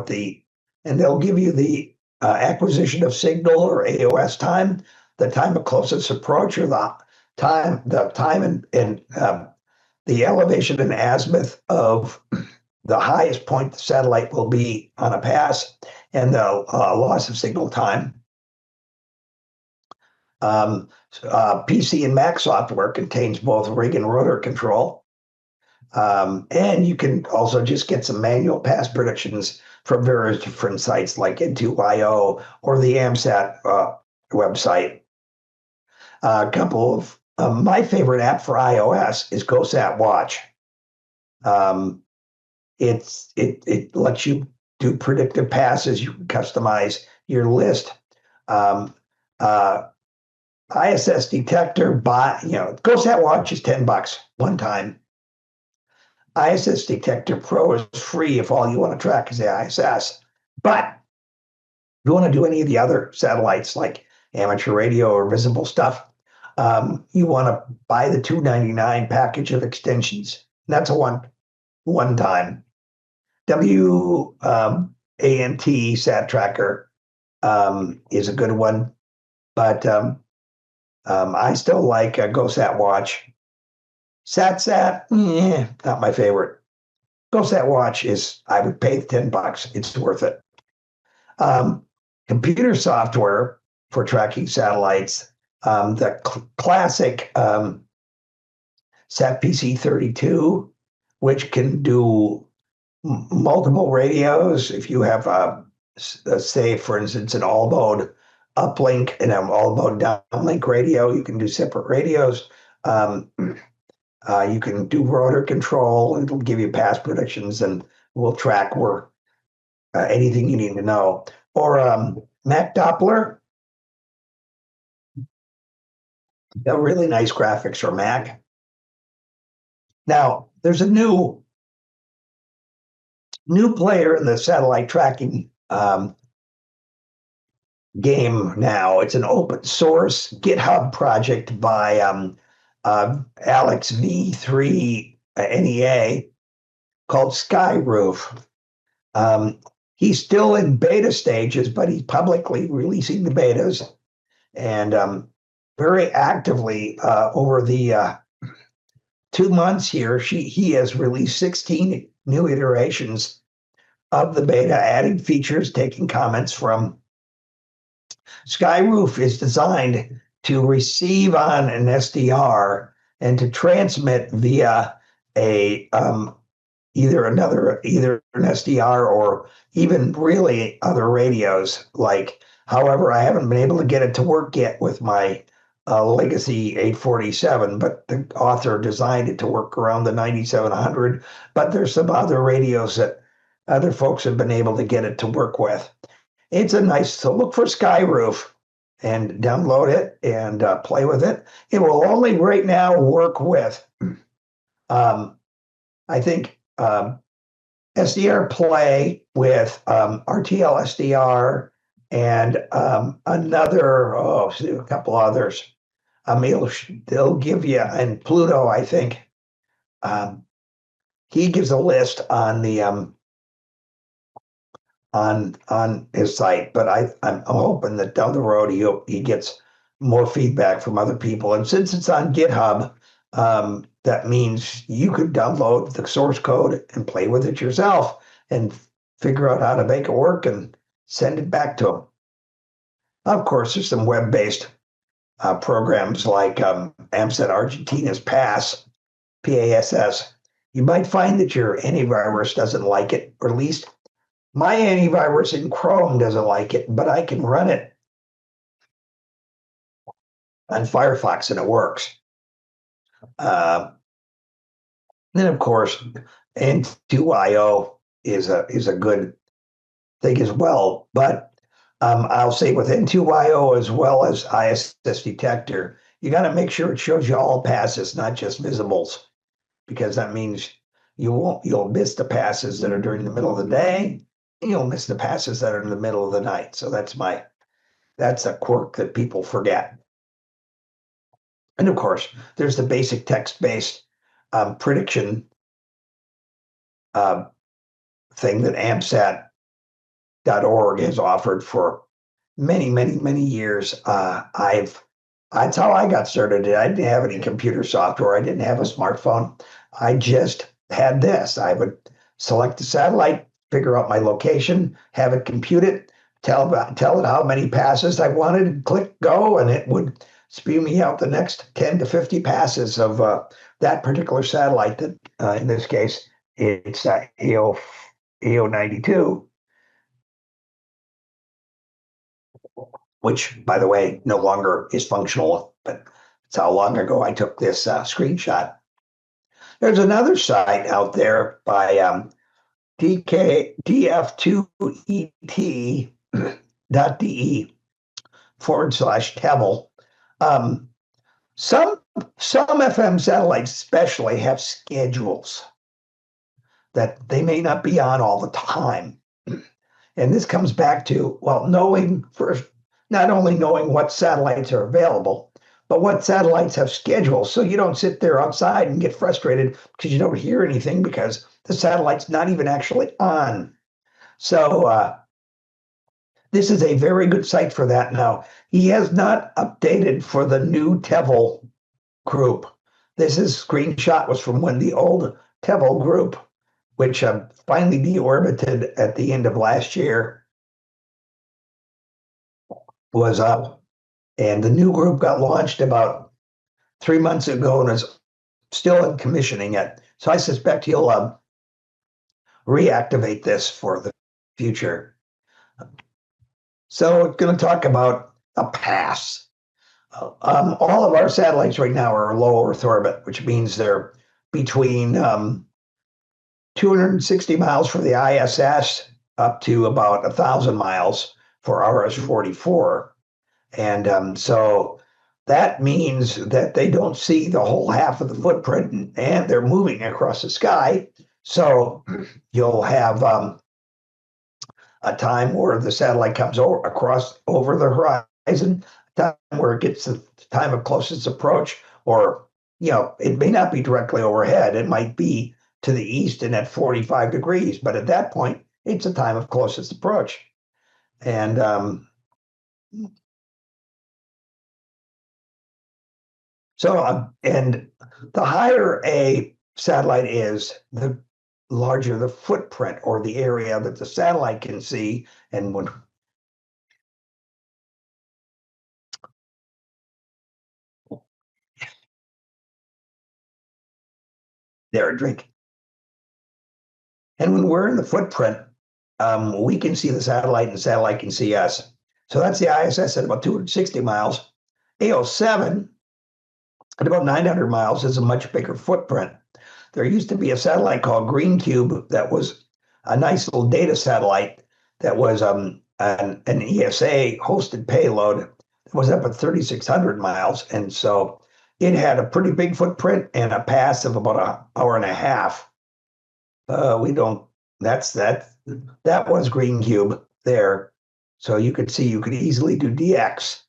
and they'll give you the acquisition of signal or AOS time, the time of closest approach, or the time and the elevation and azimuth of the highest point the satellite will be on a pass, and the loss of signal time. PC and Mac software contains both rig and rotor control. And you can also just get some manual pass predictions from various different sites like N2IO or the AMSAT website. A couple of my favorite app for iOS is GoSat Watch. It lets you do predictive passes. You can customize your list. ISS detector GoSat Watch is $10 one time. ISS Detector Pro is free if all you want to track is the ISS. But if you want to do any of the other satellites like amateur radio or visible stuff, you want to buy the $2.99 package of extensions. And that's a one time. WANT Sat Tracker is a good one, but I still like GoSat Watch. SatSat, not my favorite. GoSat Watch I would pay $10. It's worth it. Computer software for tracking satellites, the classic SatPC 32, which can do multiple radios. If you have, say, for instance, an all-mode uplink and an all-mode downlink radio, you can do separate radios. You can do rotor control, and it'll give you pass predictions, and will track where anything you need to know. Or Mac Doppler, a really nice graphics for Mac. Now, there's a new player in the satellite tracking game now. It's an open source GitHub project by Alex V3 NEA called Skyroof. He's still in beta stages, but he's publicly releasing the betas and very actively over the 2 months here. He has released 16 new iterations of the beta, adding features, taking comments from. Skyroof is designed to receive on an SDR and to transmit via either an SDR or even really other radios. However, I haven't been able to get it to work yet with my Legacy 847, but the author designed it to work around the 9700. But there's some other radios that other folks have been able to get it to work with. It's so look for Skyroof and download it and play with it. It will only right now work with, I think, SDR Play with RTL SDR and a couple others. They'll give you, and Pluto, I think, he gives a list on the on his site, but I'm hoping that down the road he gets more feedback from other people. And since it's on GitHub, that means you could download the source code and play with it yourself and figure out how to make it work and send it back to him. Of course, there's some web-based programs like AMSAT Argentina's PASS. You might find that your antivirus doesn't like it, or at least my antivirus in Chrome doesn't like it, but I can run it on Firefox and it works. Then, of course, N2IO is a good thing as well. But I'll say with N2YO as well as ISS detector, you got to make sure it shows you all passes, not just visibles, because that means you'll miss the passes that are during the middle of the day, and you'll miss the passes that are in the middle of the night. So that's a quirk that people forget. And of course, there's the basic text-based prediction thing that AMSAT.org has offered for many years. That's how I got started. I didn't have any computer software. I didn't have a smartphone. I just had this. I would select the satellite, figure out my location, have it compute it, tell it how many passes I wanted, click go, and it would spew me out the next 10 to 50 passes of that particular satellite. That in this case, it's AO 92. Which, by the way, no longer is functional, but it's how long ago I took this screenshot. There's another site out there by df2et.de/Tevel. Some FM satellites especially have schedules that they may not be on all the time. And this comes back to, well, knowing first, not only knowing what satellites are available, but what satellites have schedules. So you don't sit there outside and get frustrated because you don't hear anything because the satellite's not even actually on. So this is a very good site for that now. He has not updated for the new Tevel group. This screenshot was from when the old Tevel group, which finally deorbited at the end of last year, was up. And the new group got launched about 3 months ago and is still in commissioning it. So I suspect he'll reactivate this for the future. So we're going to talk about a pass. All of our satellites right now are low Earth orbit, which means they're between 260 miles for the ISS up to about 1,000 miles for RS-44. And so that means that they don't see the whole half of the footprint and they're moving across the sky. So you'll have a time where the satellite comes over the horizon, time where it gets the time of closest approach, or it may not be directly overhead. It might be to the east and at 45 degrees, but at that point, it's a time of closest approach. And and the higher a satellite is, the larger the footprint or the area that the satellite can see. And when they're drinking. And when we're in the footprint, we can see the satellite and the satellite can see us. So that's the ISS at about 260 miles. AO7 at about 900 miles is a much bigger footprint. There used to be a satellite called Green Cube that was a nice little data satellite that was an ESA hosted payload that was up at 3,600 miles. And so it had a pretty big footprint and a pass of about an hour and a half. That was Green Cube there. So you could see you could easily do DX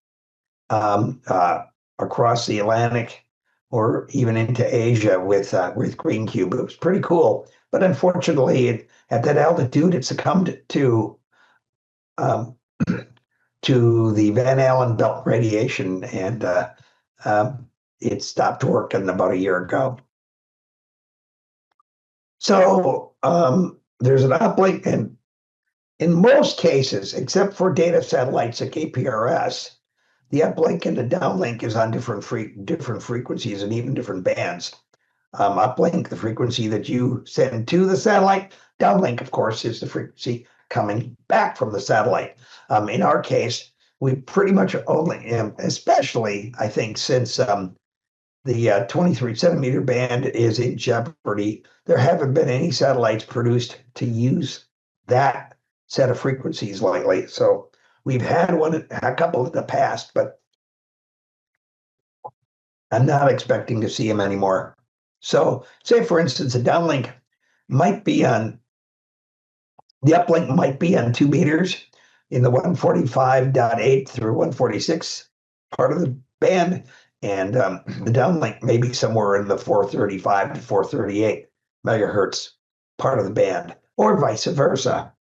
across the Atlantic or even into Asia with Green Cube. It was pretty cool, but unfortunately, at that altitude, it succumbed to the Van Allen belt radiation, and it stopped working about a year ago. So there's an uplink, and in most cases, except for data satellites at KPRS, the uplink and the downlink is on different frequencies and even different bands. Uplink, the frequency that you send to the satellite. Downlink, of course, is the frequency coming back from the satellite. In our case, we pretty much only, especially I think since the 23 centimeter band is in jeopardy, there haven't been any satellites produced to use that set of frequencies lately. So We've had a couple in the past, but I'm not expecting to see them anymore. So say, for instance, a downlink might be on, the uplink might be on 2 meters in the 145.8 through 146 part of the band, and the downlink may be somewhere in the 435 to 438 megahertz part of the band, or vice versa.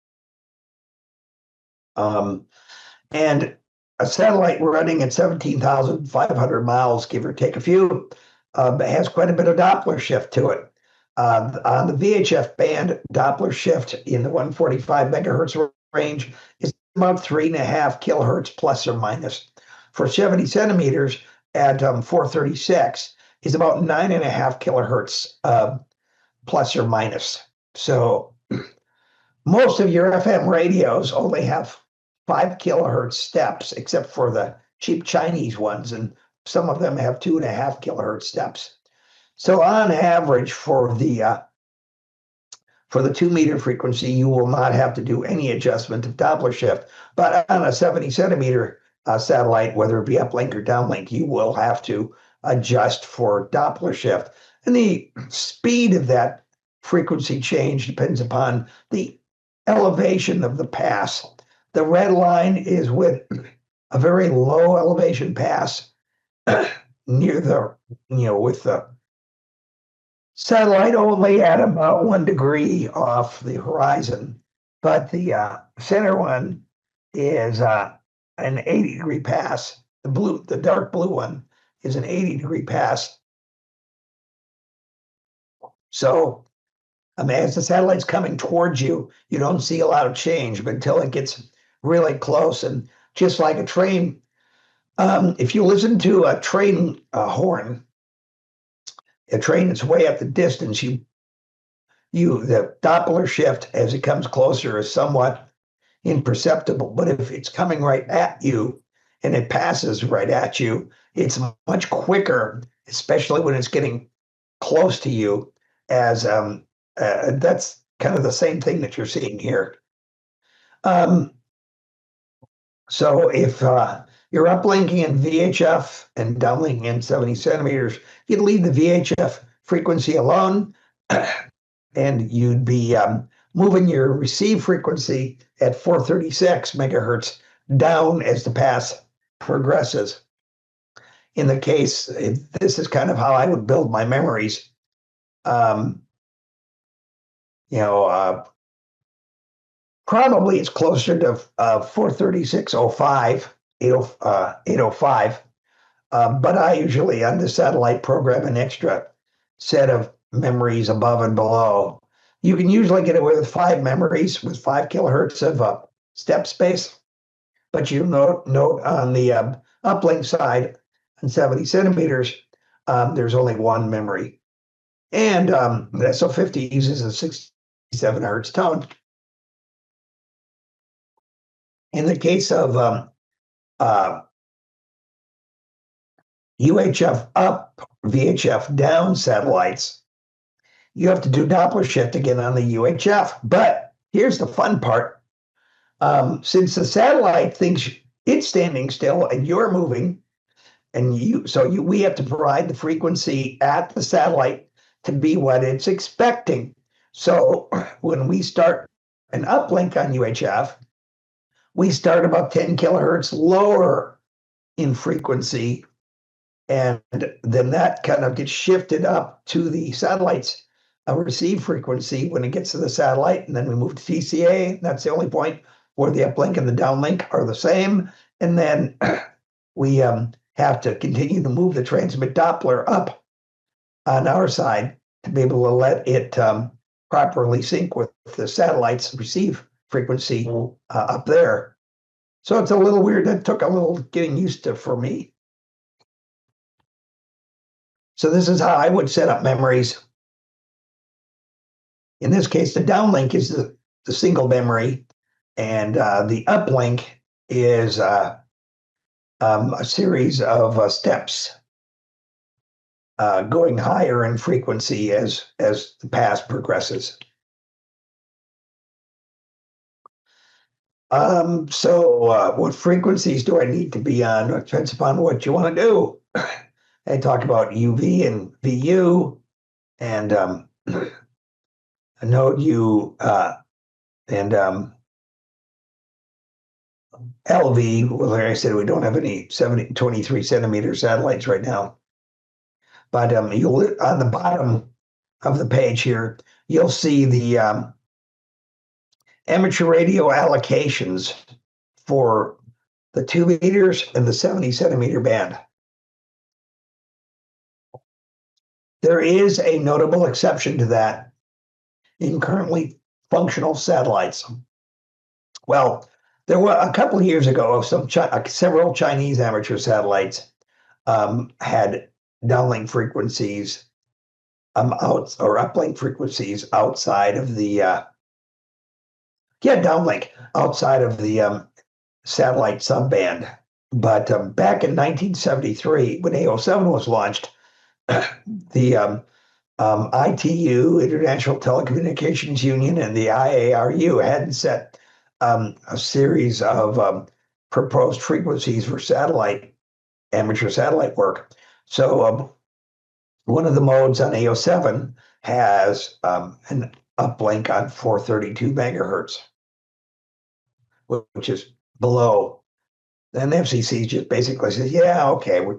And a satellite running at 17,500 miles, give or take a few, has quite a bit of Doppler shift to it. On the VHF band, Doppler shift in the 145 megahertz range is about 3.5 kilohertz plus or minus. For 70 centimeters at 436 is about 9.5 kilohertz plus or minus. So most of your FM radios only have 5 kilohertz steps, except for the cheap Chinese ones, and some of them have 2.5 kilohertz steps. So on average, for the 2 meter frequency, you will not have to do any adjustment of Doppler shift. But on a 70 centimeter satellite, whether it be uplink or downlink, you will have to adjust for Doppler shift. And the speed of that frequency change depends upon the elevation of the pass. The red line is with a very low elevation pass near the, with the satellite only at about 1 degree off the horizon. But the center one is an 80-degree pass. The dark blue one is an 80-degree pass. So as the satellite's coming towards you, you don't see a lot of change, but until it gets really close. And just like a train, if you listen to a train horn, a train that's way up the distance, the Doppler shift as it comes closer is somewhat imperceptible. But if it's coming right at you and it passes right at you, it's much quicker, especially when it's getting close to you, as that's kind of the same thing that you're seeing here. So if you're uplinking in VHF and downlinking in 70 centimeters, you'd leave the VHF frequency alone, and you'd be moving your receive frequency at 436 megahertz down as the pass progresses. In the case, this is kind of how I would build my memories. Probably it's closer to 436.05, 805. But I usually, on the satellite, program an extra set of memories above and below. You can usually get away with 5 memories with 5 kilohertz of step space. But you note on the uplink side, on 70 centimeters, there's only 1 memory. And the SO50 uses a 67 hertz tone. In the case of UHF up, VHF down satellites, you have to do Doppler shift again on the UHF. But here's the fun part. Since the satellite thinks it's standing still and you're moving, and we have to provide the frequency at the satellite to be what it's expecting. So when we start an uplink on UHF, we start about 10 kilohertz lower in frequency, and then that kind of gets shifted up to the satellite's receive frequency when it gets to the satellite, and then we move to TCA. That's the only point where the uplink and the downlink are the same, and then we have to continue to move the transmit Doppler up on our side to be able to let it properly sync with the satellite's receive frequency up there. So it's a little weird. That took a little getting used to for me. So this is how I would set up memories. In this case, the downlink is the single memory, and the uplink is a series of steps going higher in frequency as the pass progresses. What frequencies do I need to be on? It depends upon what you want to do. I talk about UV and VU and node U and LV. Well, like I said, we don't have any 23 centimeter satellites right now. But you'll on the bottom of the page here, you'll see the amateur radio allocations for the 2 meters and the 70 centimeter band. There is a notable exception to that in currently functional satellites. Well, there were a couple of years ago, several Chinese amateur satellites had downlink frequencies uplink frequencies outside of the downlink outside of the satellite subband. But back in 1973, when AO7 was launched, the ITU, International Telecommunications Union, and the IARU hadn't set a series of proposed frequencies for amateur satellite work. So one of the modes on AO7 has an uplink on 432 megahertz, which is below. And the FCC just basically says, yeah, okay, we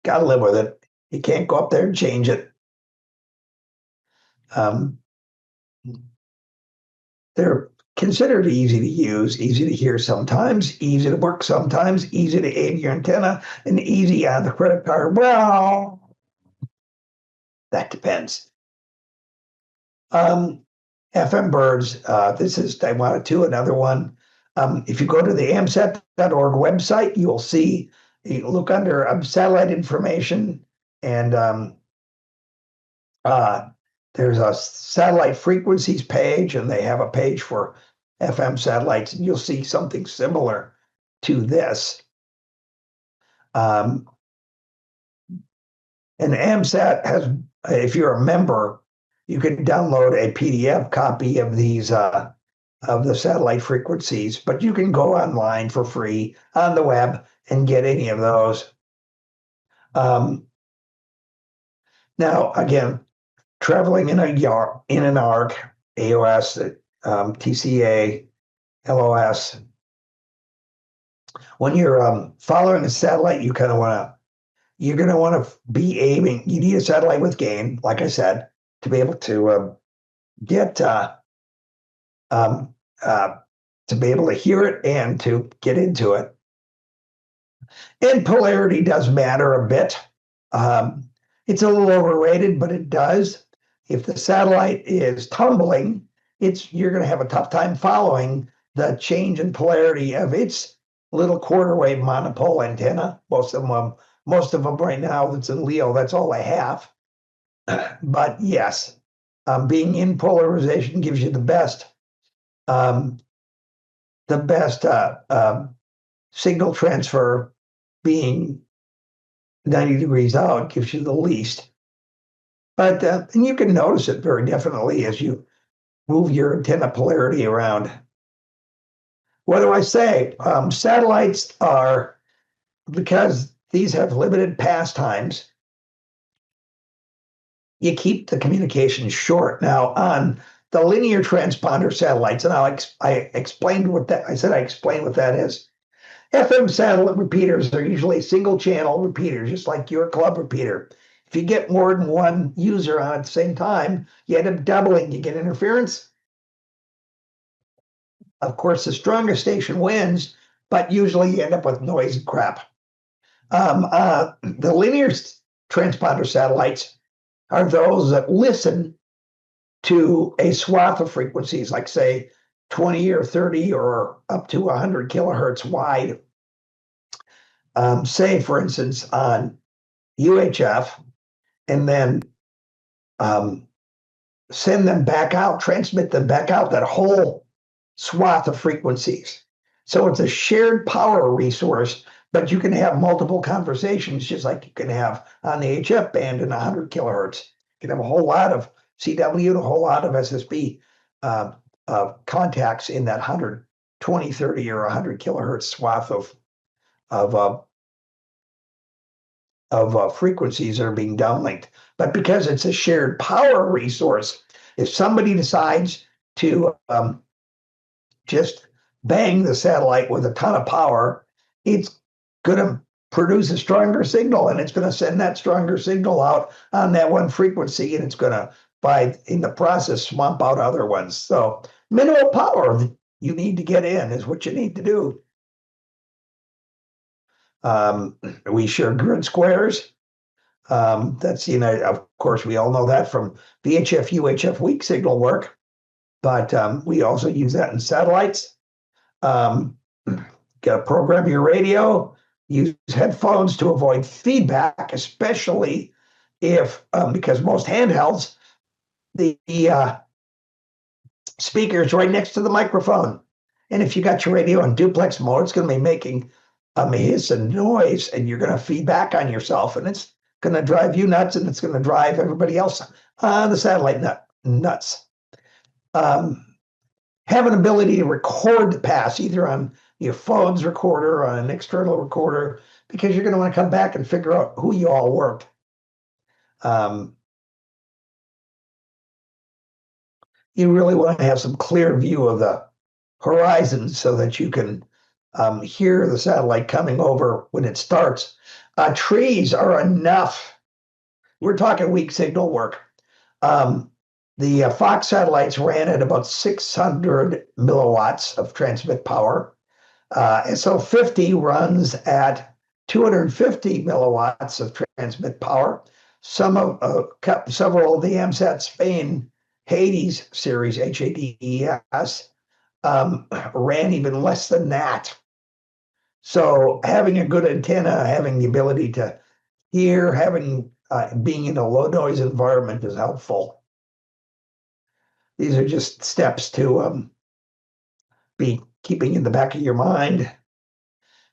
got to live with it. You can't go up there and change it. They're considered easy to use, easy to hear sometimes, easy to work sometimes, easy to aim your antenna, and easy on the credit card. Well, that depends. FM birds, this is Taiwan 2, another one. If you go to the amsat.org website, you'll see, you look under satellite information, and there's a satellite frequencies page, and they have a page for FM satellites, and you'll see something similar to this. And AMSAT has, if you're a member, you can download a PDF copy of these of the satellite frequencies, but you can go online for free on the web and get any of those. Now, again, traveling in an ARC, AOS, TCA, LOS. When you're following a satellite, you're going to want to be aiming. You need a satellite with gain, like I said, to be able to get to be able to hear it and to get into it. And polarity does matter a bit. It's a little overrated, but it does. If the satellite is tumbling, you're going to have a tough time following the change in polarity of its little quarter wave monopole antenna. Most of them right now that's in LEO, that's all I have. But yes, being in polarization gives you the best signal transfer. Being 90 degrees out gives you the least. But and you can notice it very definitely as you move your antenna polarity around. What do I say? Satellites are, because these have limited pastimes, you keep the communication short. Now, on the linear transponder satellites, and I explained what that, I said I explained what that is. FM satellite repeaters are usually single channel repeaters, just like your club repeater. If you get more than one user on at the same time, you end up doubling, you get interference. Of course, the strongest station wins, but usually you end up with noise and crap. The linear transponder satellites are those that listen to a swath of frequencies, like say 20 or 30 or up to 100 kilohertz wide. Say, for instance, on UHF, and then send them back out, transmit them back out, that whole swath of frequencies. So it's a shared power resource, but you can have multiple conversations, just like you can have on the HF band in 100 kilohertz. You can have a whole lot of CW and a whole lot of SSB contacts in that 100 20, 30, or 100 kilohertz swath of frequencies that are being downlinked. But because it's a shared power resource, if somebody decides to just bang the satellite with a ton of power, it's going to produce a stronger signal, and it's going to send that stronger signal out on that one frequency, and it's going to, in the process, swamp out other ones. So minimal power you need to get in is what you need to do. We share grid squares. That's, of course, we all know that from VHF, UHF weak signal work, but we also use that in satellites. Got to program your radio, use headphones to avoid feedback, especially if, because most handhelds, the speaker is right next to the microphone. And if you got your radio in duplex mode, it's going to be making a hiss and noise, and you're going to feedback on yourself, and it's going to drive you nuts, and it's going to drive everybody else on the satellite nuts. Have an ability to record the pass, either on your phone's recorder or on an external recorder, because you're going to want to come back and figure out who you all worked. You really want to have some clear view of the horizon so that you can hear the satellite coming over when it starts. Trees are enough. We're talking weak signal work. The Fox satellites ran at about 600 milliwatts of transmit power. So 50 runs at 250 milliwatts of transmit power. Several of the AMSAT Spain Hades series, HADES, ran even less than that. So having a good antenna, having the ability to hear, being in a low noise environment is helpful. These are just steps to be keeping in the back of your mind.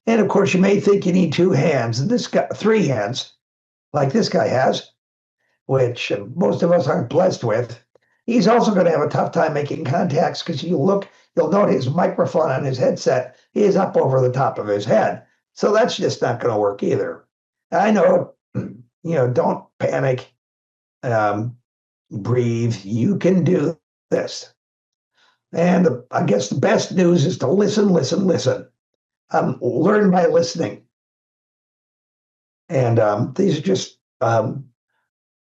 And of course, you may think you need 2 hands, and 3 hands, like this guy has, which most of us aren't blessed with. He's also going to have a tough time making contacts because you'll note his microphone on his headset is up over the top of his head. So that's just not going to work either. I know, don't panic. Breathe. You can do this. And I guess the best news is to listen. Learn by listening. And these are just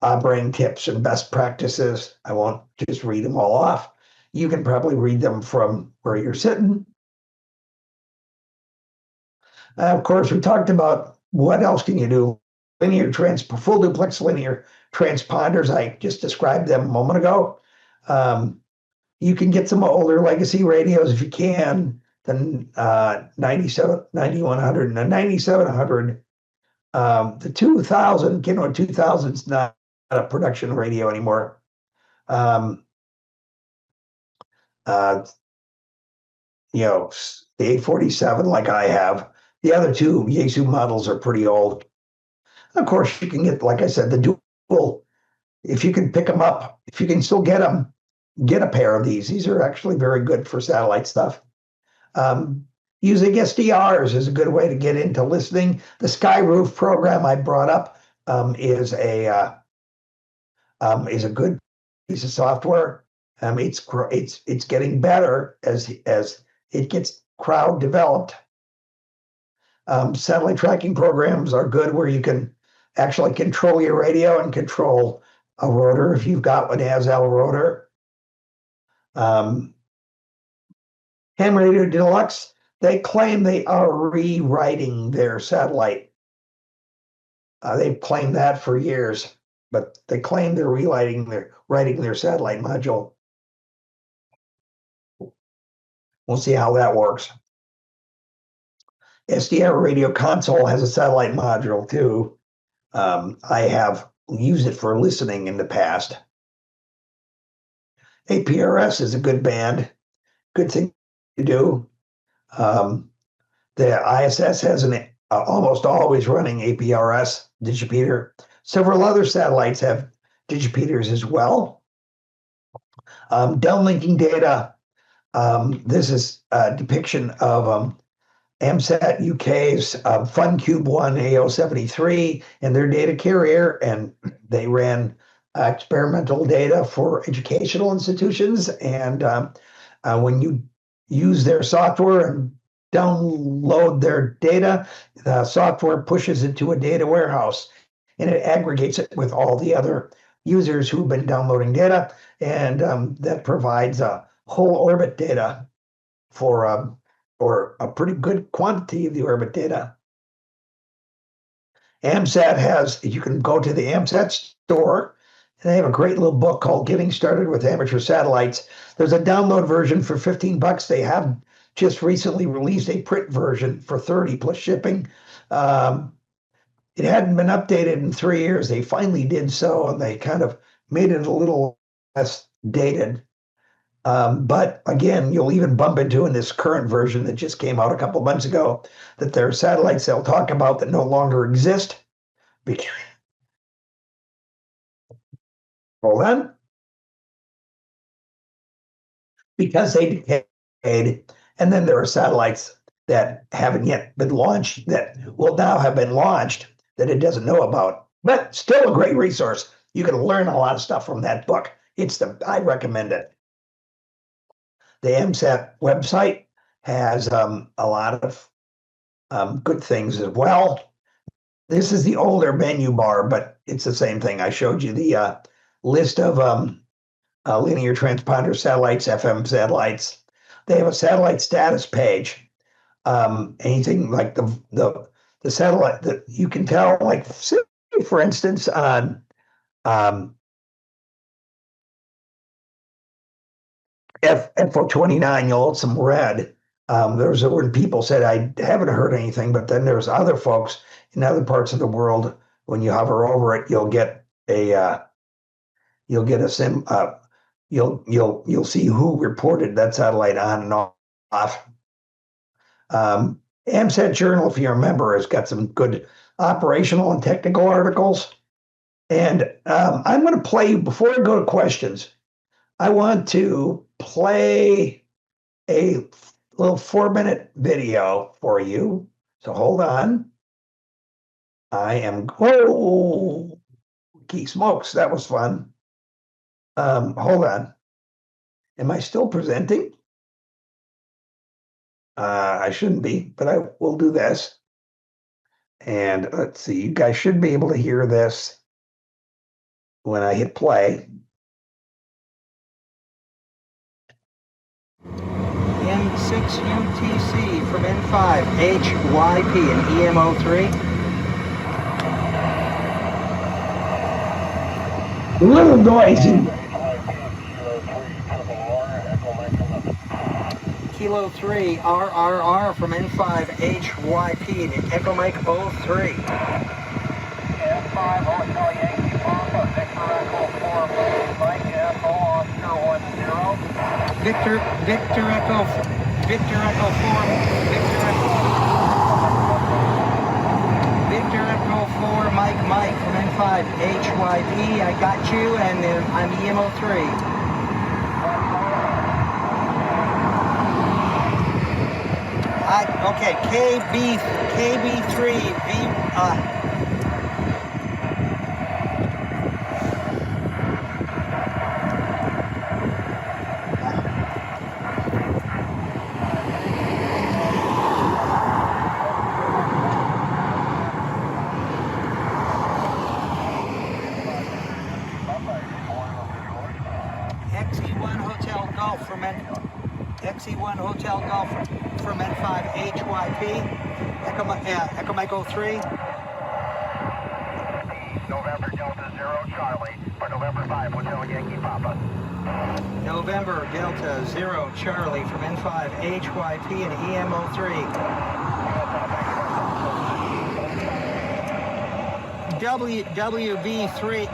operating tips and best practices. I won't just read them all off. You can probably read them from where you're sitting. Of course, we talked about what else can you do. Full duplex linear transponders. I just described them a moment ago. You can get some older legacy radios if you can. The 9100 and the 9700. The 2000, 2000 is not a production radio anymore. The 847 like I have. The other 2 Yaesu models are pretty old. Of course, you can get, like I said, the dual. If you can pick them up, if you can still get them, get a pair of these. These are actually very good for satellite stuff. Using SDRs is a good way to get into listening. The Skyroof program I brought up is a good piece of software. It's getting better as it gets crowd developed. Satellite tracking programs are good where you can actually control your radio and control a rotor if you've got an ASL rotor. Ham Radio Deluxe, they claim they are rewriting their satellite. They've claimed that for years, but they claim they're writing their satellite module. We'll see how that works. SDR Radio Console has a satellite module too. I have used it for listening in the past. APRS is a good band, good thing to do. The ISS has an almost always running APRS digipeater. Several other satellites have digipeaters as well. Downlinking data This is a depiction of AMSAT UK's FunCube-1 AO73 and their data carrier, and they ran experimental data for educational institutions. And when you use their software and download their data, the software pushes it to a data warehouse, and it aggregates it with all the other users who've been downloading data, and that provides a whole orbit data for or a pretty good quantity of the orbit data. AMSAT has, you can go to the AMSAT store, and they have a great little book called Getting Started with Amateur Satellites. There's a download version for $15. They have just recently released a print version for 30 plus shipping. It hadn't been updated in 3 years. They finally did so, and they kind of made it a little less dated. But again, you'll even bump into in this current version that just came out a couple months ago that there are satellites they'll talk about that no longer exist. Hold on. Because they decayed. And then there are satellites that haven't yet been launched that will now have been launched that it doesn't know about. But still a great resource. You can learn a lot of stuff from that book. I recommend it. The AMSAT website has a lot of good things as well. This is the older menu bar, but it's the same thing. I showed you the list of linear transponder satellites, FM satellites. They have a satellite status page. Anything like the satellite that you can tell, like for instance, on FO29, you'll note some red. There's when people said I haven't heard anything, but then there's other folks in other parts of the world. When you hover over it, you'll get a sim. You'll see who reported that satellite on and off. AMSAT Journal, if you remember, has got some good operational and technical articles. And I'm going to play, before I go to questions, I want to play a little 4-minute video for you. So hold on. Oh, key smokes, that was fun. Hold on. Am I still presenting? I shouldn't be, but I will do this. And let's see, you guys should be able to hear this when I hit play. M6 UTC from N5 HYP and EMO3. A little noisy. Kilo 3 RRR from N5 HYP and Echo Mike 03. N5 Hotel Yankee Papa, Victor Echo 4, Mike Echo Oscar 10. Victor Echo 4, Victor Echo 4, Mike from N5 HYP. I got you, and I'm EMO3. Okay, KB3 XE1 Hotel Golf from XE1 Hotel Golf from N5 HYP. Echo Mike 03. November Delta 0 Charlie for November 5 Hotel Yankee Papa. November Delta 0 Charlie from N5 HYP and EMO3. WB3.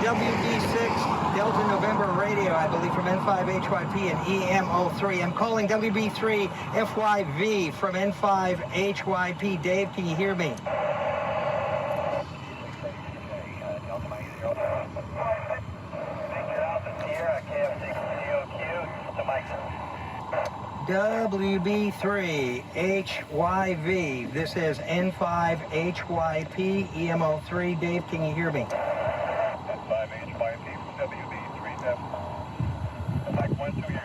WB6 Delta November Radio, I believe, from N5 HYP and EMO3. I'm calling WB3 FYV from N5 HYP. Dave, can you hear me? WB3HYV. This is N5HYP EMO3. Dave, can you hear me? 5HYP WB3 like 1, 2 years.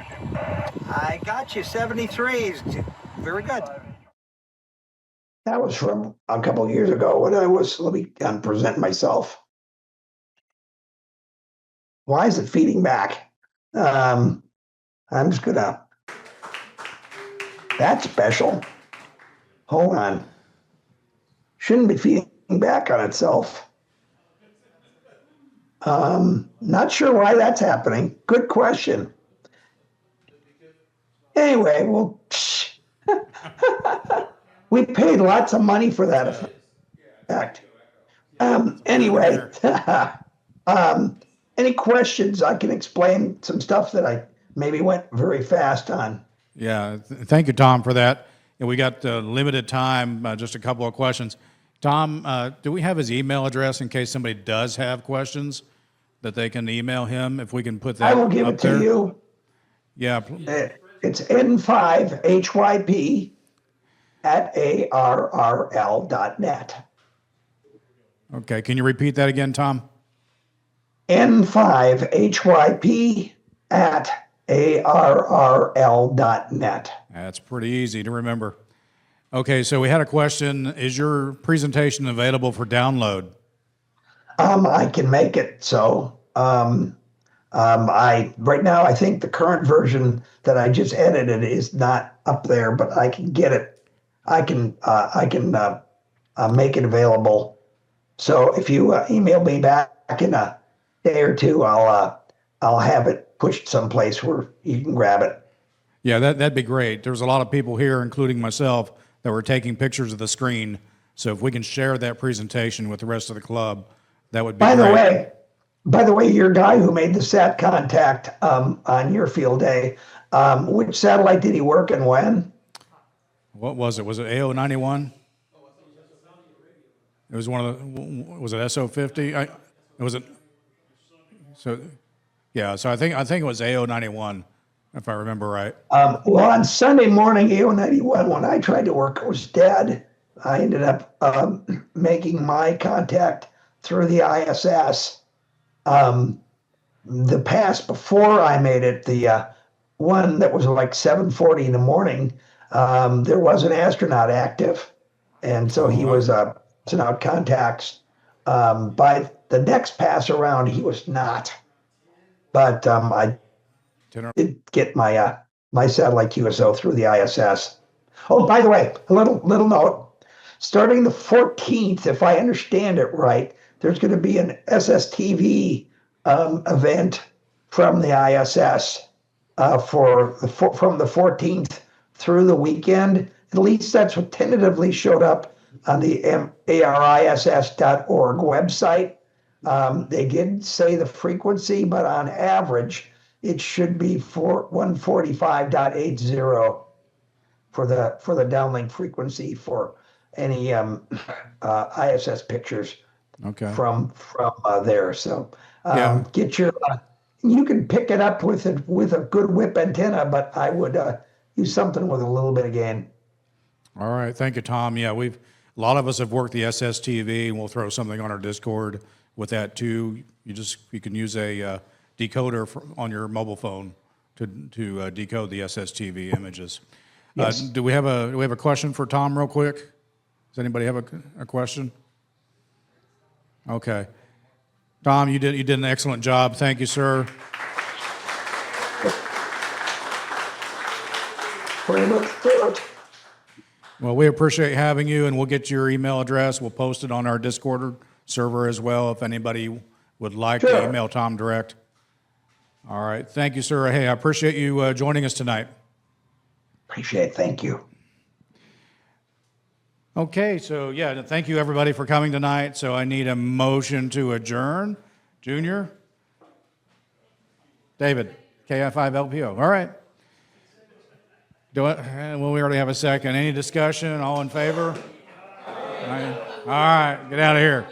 I got you. 73s. Very good. That was from a couple of years ago when I was, let me present myself. Why is it feeding back? I'm just gonna, that's special. Hold on. Shouldn't be feeding back on itself. Not sure why that's happening. Good question. Anyway, well, we paid lots of money for that effect. Anyway, any questions? I can explain some stuff that I maybe went very fast on. Yeah, thank you, Tom, for that. And we got limited time, just a couple of questions. Tom, do we have his email address in case somebody does have questions that they can email him? If we can put that I will give up it to there? you. Yeah, It's N5HYP at ARRL.net. okay. Can you repeat that again, Tom? N5HYP at ARRL.net. That's pretty easy to remember. Okay, so we had a question. Is your presentation available for download? I can make it so. Right now I think the current version that I just edited is not up there, but I can get it. I can make it available. So if you email me back in a day or two, I'll have it pushed someplace where you can grab it. Yeah, that'd be great. There's a lot of people here, including myself, that were taking pictures of the screen. So if we can share that presentation with the rest of the club, that would be great. By the way, your guy who made the sat contact on your field day, which satellite did he work and when? What was it? Was it AO91? It was one of the, was it SO50? Was it? So, yeah, so I think it was AO91, if I remember right. Well, on Sunday morning, AO91, when I tried to work, it was dead. I ended up making my contact through the ISS. The pass before I made it, the one that was like 7:40 in the morning, there was an astronaut active, and so he was sent out contacts. By the next pass around, he was not. But I did get my my satellite QSO through the ISS. Oh, by the way, a little note. Starting the 14th, if I understand it right, there's going to be an SSTV event from the ISS from the 14th through the weekend. At least that's what tentatively showed up on the ariss.org website. They did say the frequency, but on average, it should be 145.80 for the downlink frequency for any ISS pictures from there. So get your you can pick it up with a good whip antenna, but I would use something with a little bit of gain. All right, thank you, Tom. Yeah, a lot of us have worked the SSTV, and we'll throw something on our Discord with that too. You can use a decoder on your mobile phone to decode the SSTV images. Yes. Do we have a question for Tom real quick? Does anybody have a question? Okay. Tom, you did an excellent job. Thank you, sir. Well, we appreciate having you, and we'll get your email address. We'll post it on our Discord server as well if anybody would like to email Tom direct. All right. Thank you, sir. Hey, I appreciate you joining us tonight. Appreciate it. Thank you. Okay, so yeah, thank you everybody for coming tonight. So I need a motion to adjourn. Junior? David, KF5LPO. All right. Well, we already have a second. Any discussion? All in favor? All right, get out of here.